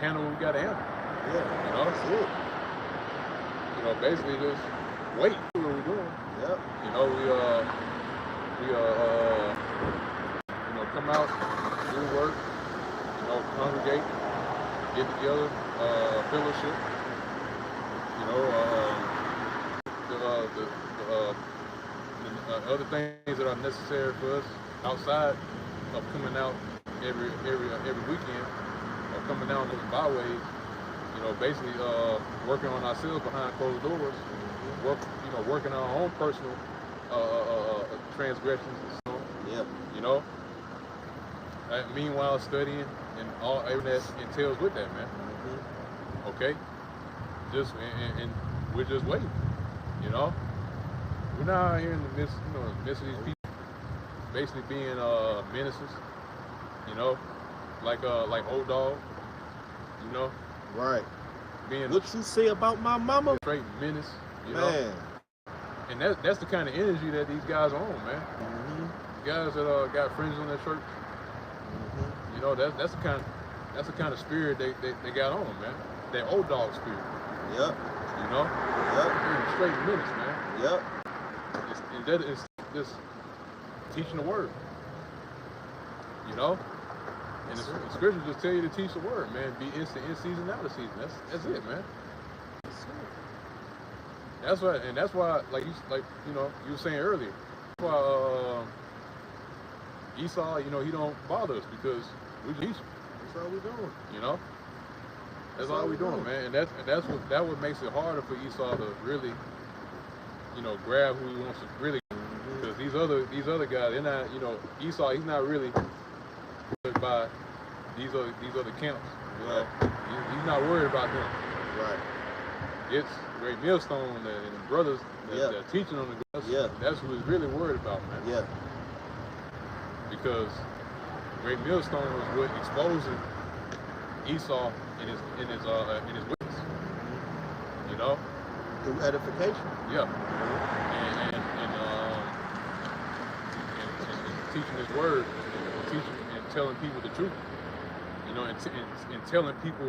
handle what we gotta handle. Yeah. You know, That's it. You know, basically just wait. What we're doing. Yep. You know, we you know, come out, do work, you know, congregate, get together, fellowship, you know, the other things that are necessary for us outside of coming out every weekend, or coming down those byways, you know, basically working on ourselves behind closed doors, working on our own personal transgressions and so on. Yep. You know, meanwhile studying and all everything that entails with that, man. Okay, just and we're just waiting. You know, we're not out here in the midst, you know, midst of these people, basically being menaces. You know, like old dog. You know, Right. being What you say about my mama? straight menace. You Man. know, and that's the kind of energy that these guys are on, man. Guys that got fringes on their shirts. You know, that's the kind of spirit they got on them, man. That old dog spirit. Yep. You know, Yep. straight menace, man. Yep. It's just teaching the word. You know, and the scriptures just tell you to teach the word, man. Be in season, out of season. That's it, man. That's why, and that's why, like you know, you were saying earlier, that's why Esau, you know, he don't bother us, because we teach him. That's all we doing. You know, that's all we doing, man. And that's what makes it harder for Esau to really, you know, grab who he wants to really. Because these other guys, they're not, you know, Esau, he's not really by these other camps. You know, he's not worried about them. Right. It's Great Millstone and the brothers that are teaching on the guys. That's who he's really worried about, man. Yeah. Because Great Millstone was what exposing Esau in his witness. You know? Through edification. Yeah. And teaching his word, and teaching and telling people the truth. You know, and telling people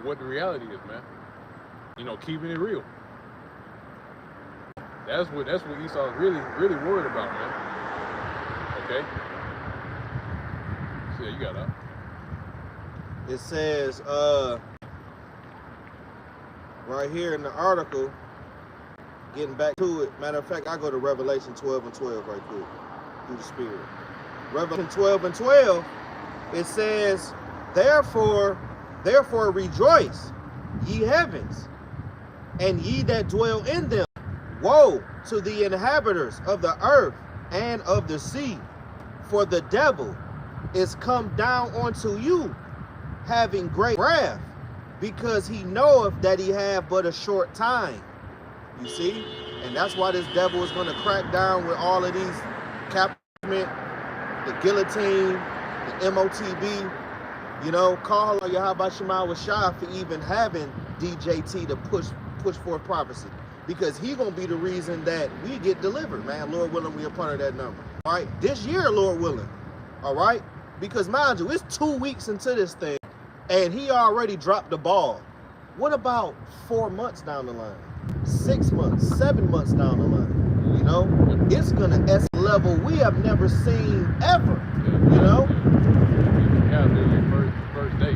what the reality is, man. You know, keeping it real. That's what Esau's really worried about, man. Okay. Yeah, you got that. It says, right here in the article, getting back to it. Matter of fact, I go to Revelation 12 and 12 right quick, through the Spirit. Revelation 12 and 12, it says, therefore rejoice, ye heavens, and ye that dwell in them. Woe to the inhabitants of the earth and of the sea, for the devil is come down unto you, having great wrath, because he knoweth that he have but a short time. You see? And that's why this devil is going to crack down with all of these capment, the guillotine, the MOTB, you know, call Yahweh Shema was shy for even having DJT to push forth prophecy. Because he gonna be the reason that we get delivered, man. Lord willing, we are part of that number. All right, this year, Lord willing. All right, because mind you, it's 2 weeks into this thing, and he already dropped the ball. What about 4 months down the line, 6 months, 7 months down the line? You know, it's gonna escalate level we have never seen ever. You know, first day.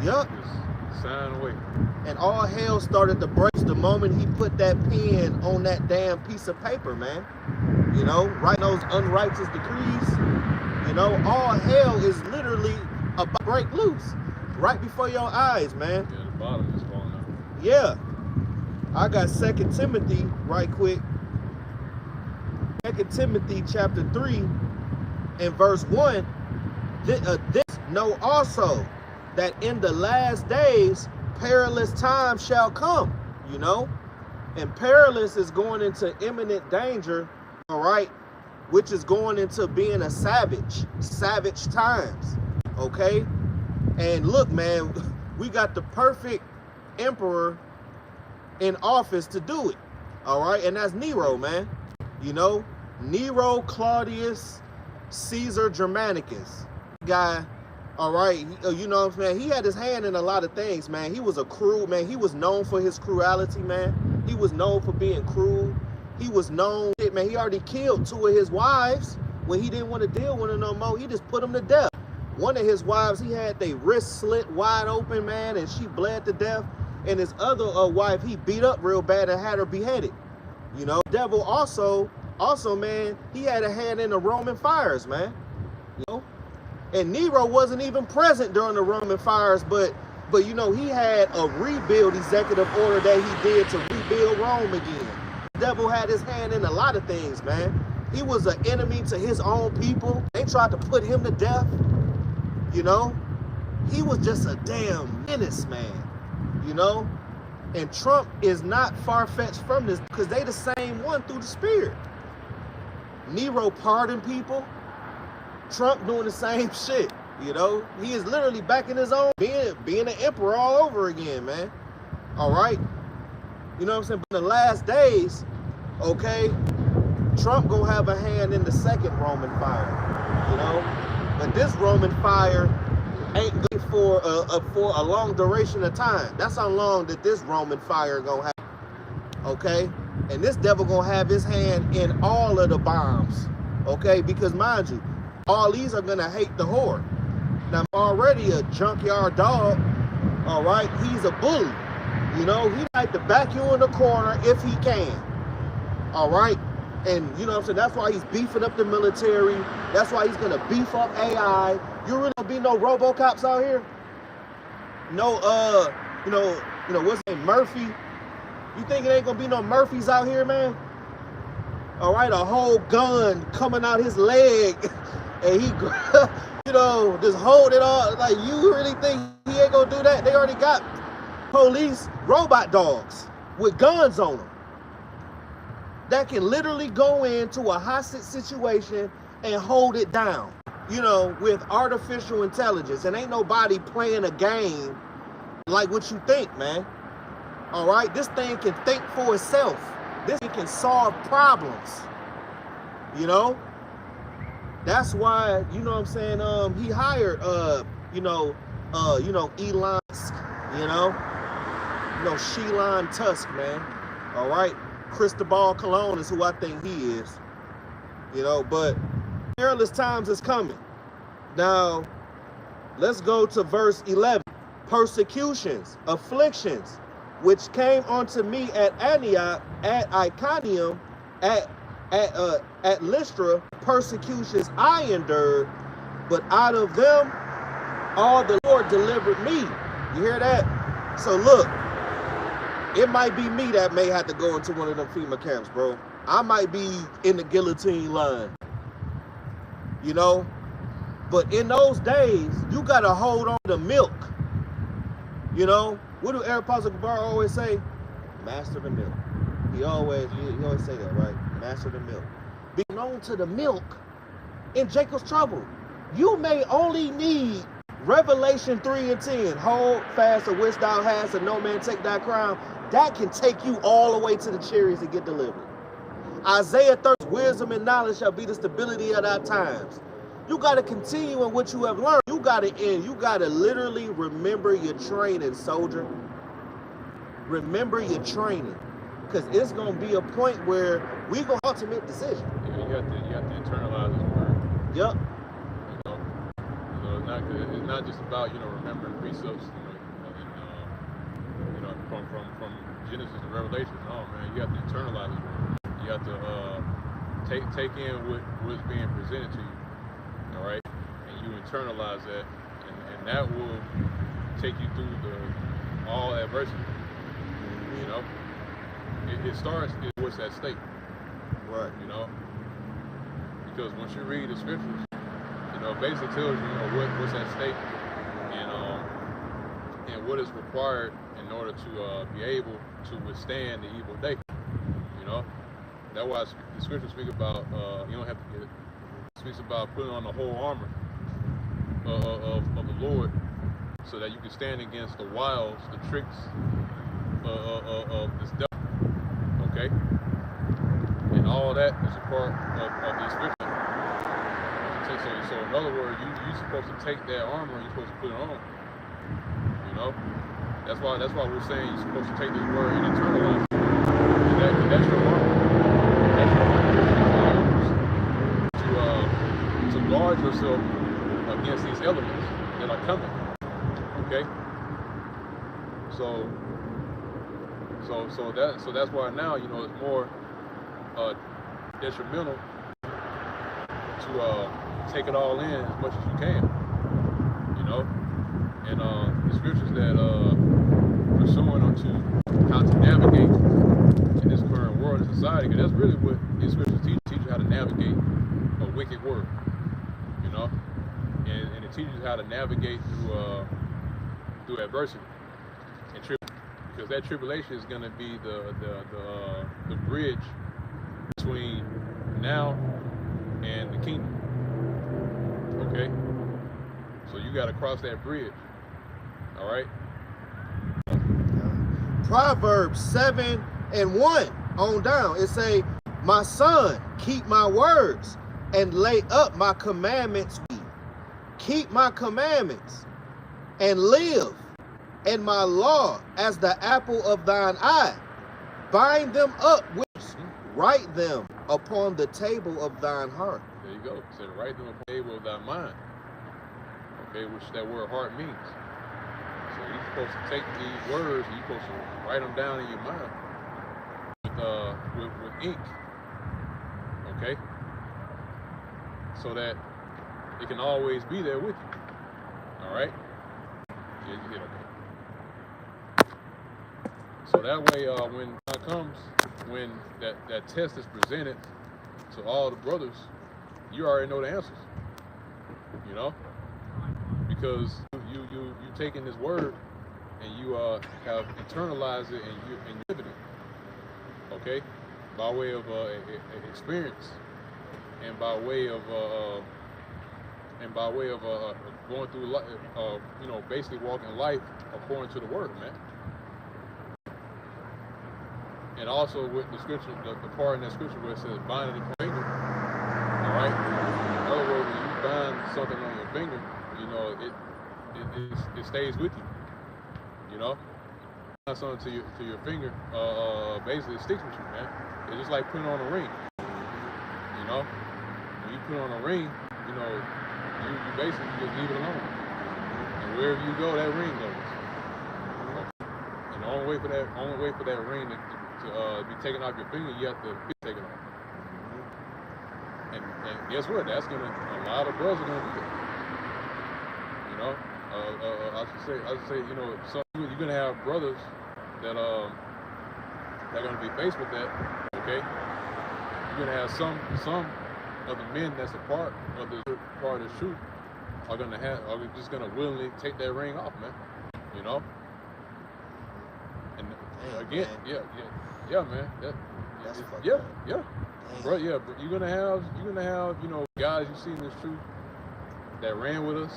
Yup. Just sign away. And all hell started to break the moment he put that pen on that damn piece of paper, man. You know, writing those unrighteous decrees. You know, all hell is literally about to break loose right before your eyes, man. Yeah, the bottom is falling out. Yeah. I got 2 Timothy right quick. 2 Timothy chapter 3 and verse 1. This know also that in the last days perilous times shall come, you know, and perilous is going into imminent danger, all right, which is going into being a savage times, okay? And look, man, we got the perfect emperor in office to do it, all right? And that's Nero, man. You know, Nero Claudius Caesar Germanicus guy. All right, you know what I'm saying? He had his hand in a lot of things, man. He was a cruel man. He was known for his cruelty, man. He was known for being cruel. He was known, man, he already killed 2 of his wives. When he didn't want to deal with them no more, he just put them to death. One of his wives, he had their wrist slit wide open, man, and she bled to death. And his other wife, he beat up real bad and had her beheaded. You know, devil also, man, he had a hand in the Roman fires, man. You know? And Nero wasn't even present during the Roman fires, but you know, he had a rebuild executive order that he did to rebuild Rome again. The devil had his hand in a lot of things, man. He was an enemy to his own people. They tried to put him to death, you know. He was just a damn menace, man, you know. And Trump is not far-fetched from this because they the same one through the Spirit. Nero pardoned people. Trump doing the same shit, you know. He is literally back in his own, being an emperor all over again, man. All right, you know what I'm saying. But in the last days, okay, Trump gonna have a hand in the second Roman fire, you know. But this Roman fire ain't good for a long duration of time. That's how long that this Roman fire gonna have, okay. And this devil gonna have his hand in all of the bombs, okay. Because mind you, all these are gonna hate the horde. Now, I'm already a junkyard dog, all right? He's a bully, you know? He like to back you in the corner if he can, all right? And you know what I'm saying? That's why he's beefing up the military. That's why he's gonna beef up AI. You really gonna be no RoboCops out here? No, you know, what's his name, Murphy? You think it ain't gonna be no Murphys out here, man? All right, a whole gun coming out his leg. And he, you know, just hold it all. Like, you really think he ain't gonna do that? They already got police robot dogs with guns on them that can literally go into a hostage situation and hold it down, you know, with artificial intelligence. And ain't nobody playing a game like what you think, man. All right, this thing can think for itself. This thing can solve problems, you know. That's why, you know what I'm saying, he hired, you know, Elon Musk, you know, Shelon Tusk, man, all right? Cristobal Colon is who I think he is, you know, but perilous times is coming. Now, Let's go to verse 11. Persecutions, afflictions, which came unto me at Antioch, at Iconium, at Lystra, persecutions I endured, but out of them all the Lord delivered me. You hear that? So look, it might be me that may have to go into one of them FEMA camps, bro. I might be in the guillotine line, you know? But in those days, you got to hold on to milk. You know? What do Apostle Gabar always say? Master the milk. He always say that, right? Master the milk. Be known to the milk in Jacob's trouble. You may only need Revelation 3 and 10. Hold fast to which thou hast, and no man take thy crown. That can take you all the way to the chariots and get delivered. Isaiah 30, wisdom and knowledge shall be the stability of our times. You got to continue in what you have learned. You got to end. You got to literally remember your training, soldier. Remember your training. Because it's going to be a point where we going to ultimate decision. Yeah, you have to internalize this word. Yep. It's not just about, remembering precepts, from Genesis to Revelation. No, man, you have to internalize this word. You have to take in what's being presented to you. All right, and you internalize that, and that will take you through all adversity. You know, it starts with what's at stake. Right. You know, because once you read the scriptures, it basically tells you, what's at stake, and what is required in order to be able to withstand the evil day. You know, that's why the scriptures speak about you don't have to get it. Speaks about putting on the whole armor of the Lord, so that you can stand against the wiles, the tricks of this devil. Okay, and all that is a part of these scriptures. So in other words, you're supposed to take that armor and you're supposed to put it on. You know, that's why we're saying you're supposed to take this word and internalize it. That's your armor. That's your armor to guard yourself against these elements that are coming. Okay. So that's why now it's more detrimental to take it all in as much as you can, and the scriptures that we're showing onto how to navigate in this current world and society, because that's really what these scriptures teach you how to navigate a wicked world, and it teaches you how to navigate through adversity and tribulation, because that tribulation is going to be the bridge between now and the kingdom. Okay, so you got to cross that bridge. All right. Proverbs 7:1 on down. It say, "My son, keep my words and lay up my commandments. Keep my commandments and live, and my law as the apple of thine eye. Bind them up, write them upon the table of thine heart." There you go. It said, write them upon the table of thy mind. Okay, which that word heart means. So you're supposed to take these words and you're supposed to write them down in your mind with ink. Okay? So that it can always be there with you. All right? Yeah, you get okay. So that way, when time comes, when that test is presented to all the brothers, you already know the answers, because you taking this word and you have internalized it and you living it, okay, by way of experience and by way of going through life, basically walking life according to the word, man. And also with the scripture, the part in that scripture where it says bind it upon your finger. All right. In other words, when you bind something on your finger, it stays with you. Bind something to your finger, basically it sticks with you, man. It's just like putting on a ring. When you put on a ring, you basically just leave it alone. wherever you go, that ring goes. And the only way for that ring to be taken off your finger, you have to be taken off. And guess what? That's a lot of brothers are gonna do it. You know, I should say, you know, you're gonna have brothers that are gonna be faced with that. Okay, you're gonna have some of the men that's a part of the truth are just gonna willingly take that ring off, man. You know, and again, man. yeah, man. Yeah. Bro, yeah, you're gonna have, you know, guys you see in this truth that ran with us,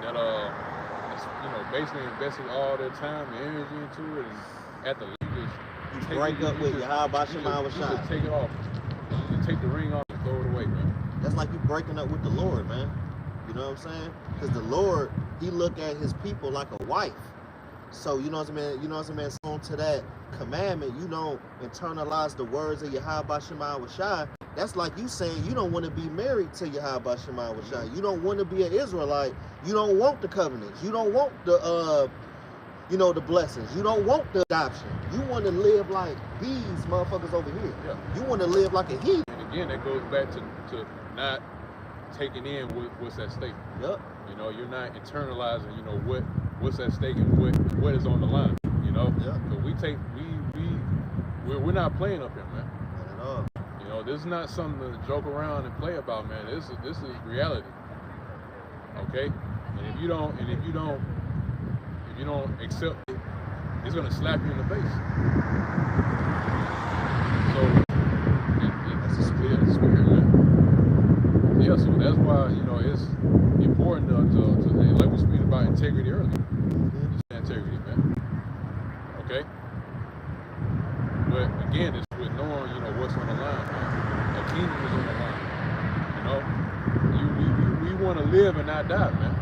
that you know, basically invested all their time and energy into it, and at the least you break up with you. How about your mind was shot? Just take it off. You take the ring off and throw it away, man. That's like you breaking up with the Lord, man. You know what I'm saying? Because the Lord, he look at his people like a wife. So you know what I'm saying? You know what I'm saying? So to that commandment, you don't internalize the words of Yahweh Shema Washai. That's like you saying you don't want to be married to Yahweh Shema Washai. You don't want to be an Israelite. You don't want the covenants. You don't want the you know, the blessings. You don't want the adoption. You want to live like these motherfuckers over here. Yeah. You want to live like a heathen. And again, that goes back to not taking in what's at stake. Yep. You know, you're not internalizing, you know, what's at stake and what is on the line. You know, yeah. So we're not playing up here, man. Not at all. You know, this is not something to joke around and play about, man. This is reality. Okay, and if you don't accept it, it's gonna slap you in the face. So that's the spirit, man. Yeah, so that's why, you know, it's important to like we speak about integrity earlier. Integrity, man. Okay? But again, it's with knowing, you know, what's on the line, man. A kingdom is on the line. You know? We want to live and not die, man.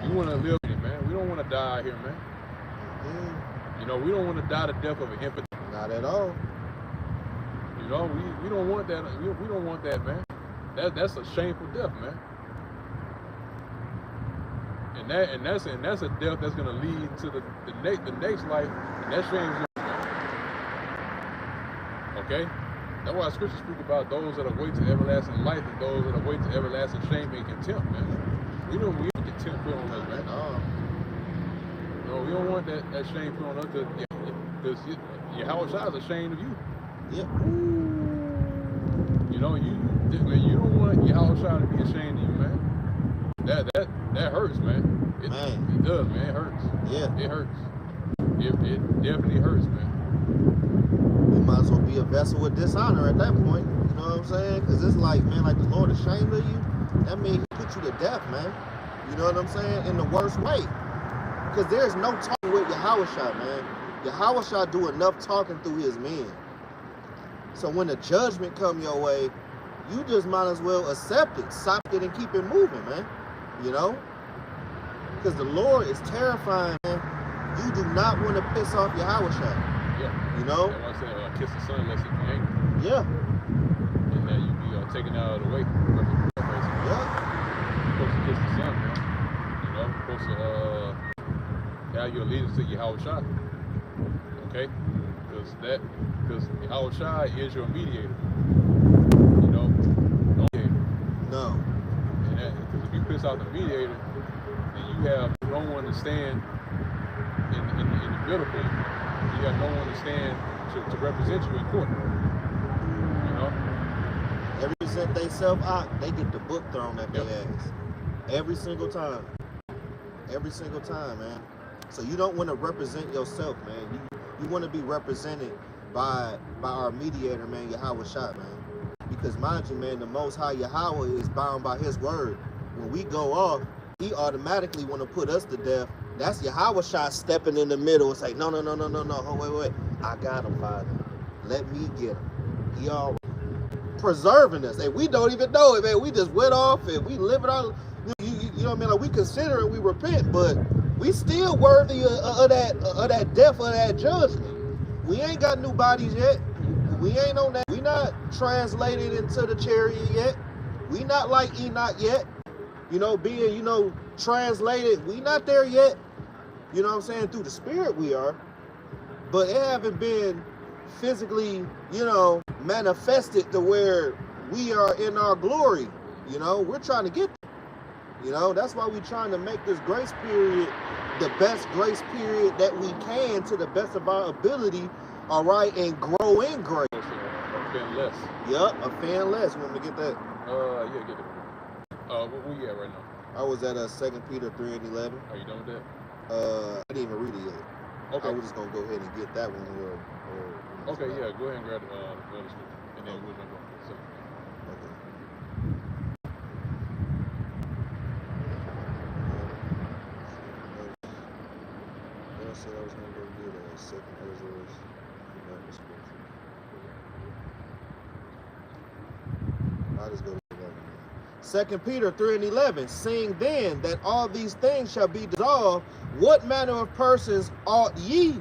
We want to live, man. We don't want to die here, man. You know, we don't want to die the death of an infant. Not at all. You know, we don't want that. We don't want that, man. That's a shameful death, man. And that's a death that's gonna lead to the next life, and that shames you, man. Okay? That's why Scripture speak about those that await to everlasting life and those that await to everlasting shame and contempt, man. We don't contempt put on us, man. No, we don't want that shame put on us, because Yahweh Shai is ashamed of you. Yeah. You know, you don't want Yahweh Shai to be ashamed of you, man. That hurts, man. It does, man. It hurts. Yeah. It hurts. It definitely hurts, man. You might as well be a vessel with dishonor at that point. You know what I'm saying? Because it's like, man, like the Lord ashamed of you. That means he put you to death, man. You know what I'm saying? In the worst way. Because there's no talking with Yahweh Shai, man. Yahweh Shai do enough talking through his men. So when the judgment come your way, you just might as well accept it, stop it, and keep it moving, man. You know? Because the Lord is terrifying, man. You do not want to piss off Yahweh Shai. Yeah. You know? That's why I said, kiss the son lest he be angry. Yeah. And then you be taken out of the way. Yeah. You're supposed to kiss the son, man. You know? You're supposed to have your allegiance to Yahweh Shai. Okay? Because Yahweh Shai is your mediator. You know? No. And because if you piss off the mediator, then you have no one to stand in the middle for you. You have no one to stand to represent you in court. You know? Every present they self out, they get the book thrown at their ass. Every single time. Every single time, man. So you don't want to represent yourself, man. You want to be represented by our mediator, man, Yahweh Shai, man. Because mind you, man, the Most High Yahweh is bound by his word. When we go off, he automatically want to put us to death. That's Yahweh Shai stepping in the middle and say, no, oh, wait. I got him, Father. Let me get him. He always preserving us. And we don't even know it, man. We just went off and we live it out. You know what I mean? Like, we consider it, we repent, but we still worthy of that death, of that judgment. We ain't got new bodies yet. We ain't on that. We not translated into the chariot yet. We not like Enoch yet. being, translated. We not there yet. You know what I'm saying? Through the Spirit we are. But it haven't been physically, manifested to where we are in our glory. We're trying to get there. That's why we're trying to make this grace period the best grace period that we can to the best of our ability, all right, and grow in grace. A fan less. Yep, a fan less. Want me to get that? Yeah, get it. Where you at right now? I was at 2 Peter 3:11. Are you done with that? I didn't even read it yet. Okay. I was just gonna go ahead and get that one. Okay, yeah, go ahead and grab the other scripture, and then we'll jump on to the second. Okay. I said I was gonna go get a 2nd Ezra's. I'll just go to that one. 2 Peter 3:11, seeing then that all these things shall be dissolved, what manner of persons ought ye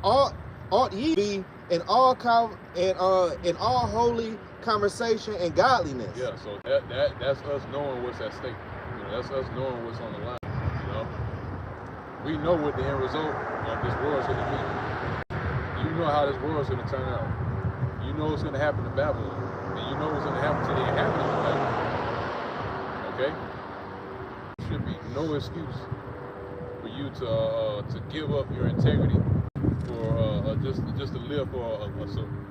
be in all holy conversation and godliness? Yeah, so that's us knowing what's at stake. That's us knowing what's on the line. We know what the end result of this world is going to be. You know how this world is going to turn out. You know what's going to happen to Babylon, and you know what's going to happen to the inhabitants of Babylon. Okay? There should be no excuse for you to give up your integrity for just to live for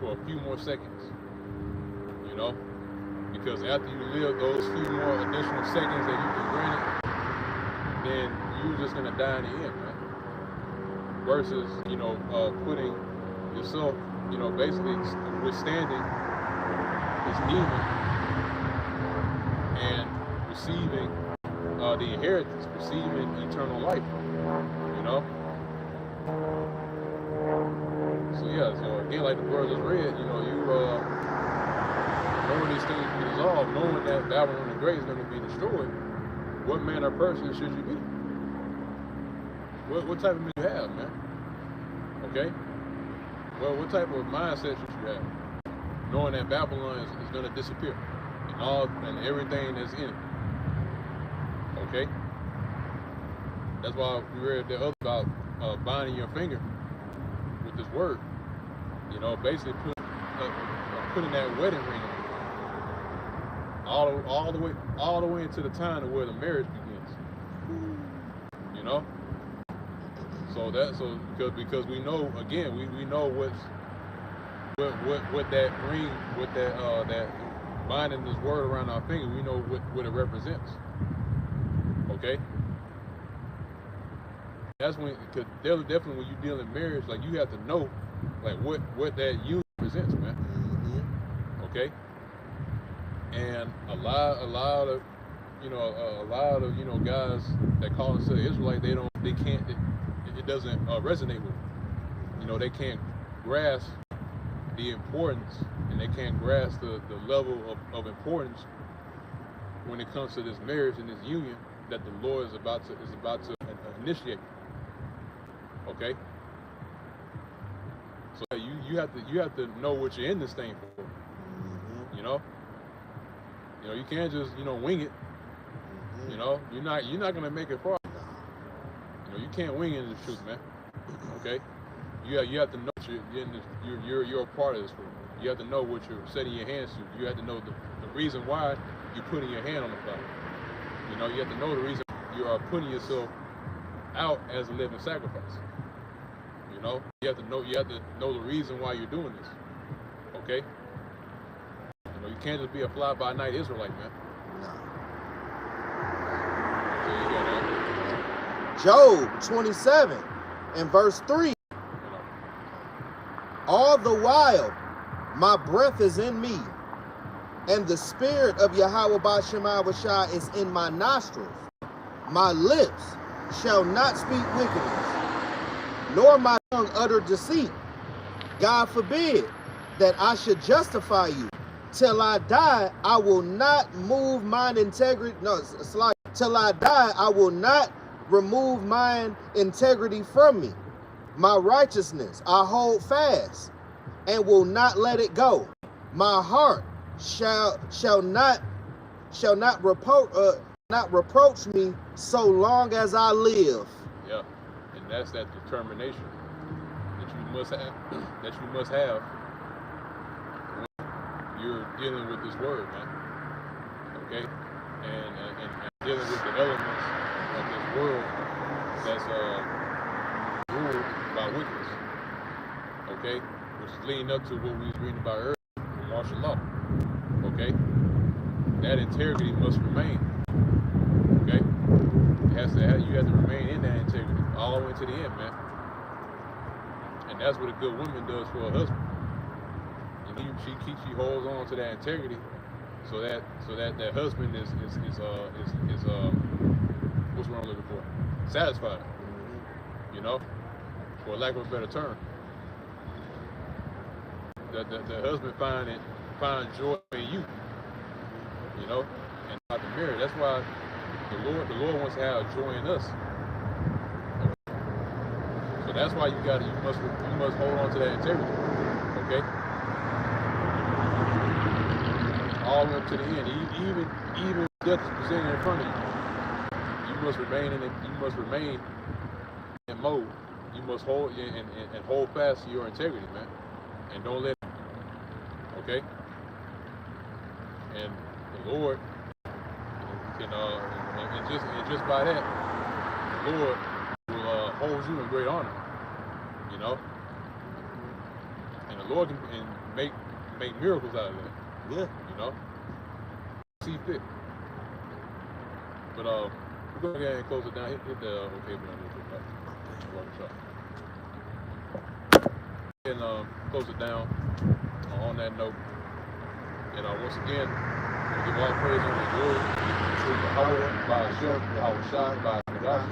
a few more seconds. Because after you live those few more additional seconds that you've been granted, then you're just gonna die in the end, man. Versus, putting yourself, basically withstanding this demon and receiving the inheritance, receiving eternal life. So yeah, so again, like the word just read, knowing these things be dissolved, knowing that Babylon the Great is going to be destroyed, what manner of person should you be? What type of man you have, man? Okay? Well, what type of mindset should you have? Knowing that Babylon is going to disappear and everything that's in it. Okay? That's why we read the other about binding your finger with this word. Basically putting that wedding ring on. All the way into the time of where the marriage begins. Because we know, again, we know what that ring, what that binding this word around our finger, we know what it represents. Okay? That's when, because definitely when you deal in marriage, like, you have to know, like, what that union represents, man. Mm-hmm. Okay? And a lot of guys that call themselves Israelite, it doesn't resonate with them. They can't grasp the importance, and they can't grasp the level of importance when it comes to this marriage and this union that the Lord is about to initiate. Okay? So you have to know what you're in this thing for. Mm-hmm. You can't just wing it. Mm-hmm. You're not gonna make it far. You can't wing in this truth, man. Okay? You have to know you're a part of this group. You have to know what you're setting your hands to. You have to know the reason why you're putting your hand on the plow. You have to know the reason you are putting yourself out as a living sacrifice. You have to know the reason why you're doing this. Okay? You can't just be a fly-by-night Israelite, man. No. So you got Job 27 and verse 3. All the while my breath is in me, and the spirit of Yahweh Ba'Shem Awashai is in my nostrils. My lips shall not speak wickedness, nor my tongue utter deceit. God forbid that I should justify you. Till I die, I will not move mine integrity. No, it's like, till I die, I will not remove mine integrity from me. My righteousness I hold fast and will not let it go. My heart shall not not reproach me so long as I live. Yeah, and that's that determination that you must have. That you must have when you're dealing with this word, man. Okay, and dealing with the elements of this world that's ruled by wickedness. Okay, which is leading up to what we was reading about earlier, the martial law. Okay, that integrity must remain. Okay, you have to remain in that integrity all the way to the end, man. And that's what a good woman does for a husband. And she holds on to that integrity, so that husband is what's what I'm looking for? Satisfied. You know, for lack of a better term. The husband find joy in you. You know, and not the marriage. That's why the Lord wants to have joy in us. So that's why you must hold on to that integrity. Okay? All the way up to the end. Even death is presented in front of you. You must remain in mode. You must hold and hold fast to your integrity, man. And don't let it. Okay? And the Lord and just by that, the Lord will hold you in great honor, you know. And the Lord can make miracles out of that. Yeah. You know. See fit. But we're gonna go ahead and close it down. Hit the okay button real quick. And close it down on that note. And once again, we give all praise and glory to Yahweh, by Hashem, Yahweh Shai, by Kadash.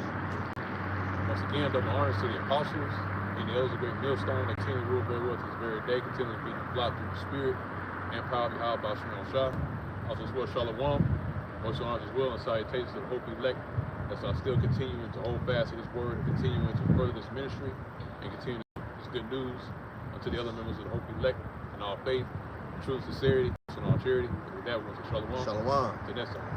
Once again, double honors to the apostles and the elders of great millstone that continue to rule very well to this very day, continue to be blocked through the spirit and power of Yahweh by Shalom Shah. Also as well, Shalom. Also honors as well and salutations to the hope elect that's still continuing to hold fast to this word and continuing to further this ministry and continue this good news unto the other members of the hope elect in all faith, true sincerity, and all charity. And with that, we're going to say Shalom. Shalom. Till next time.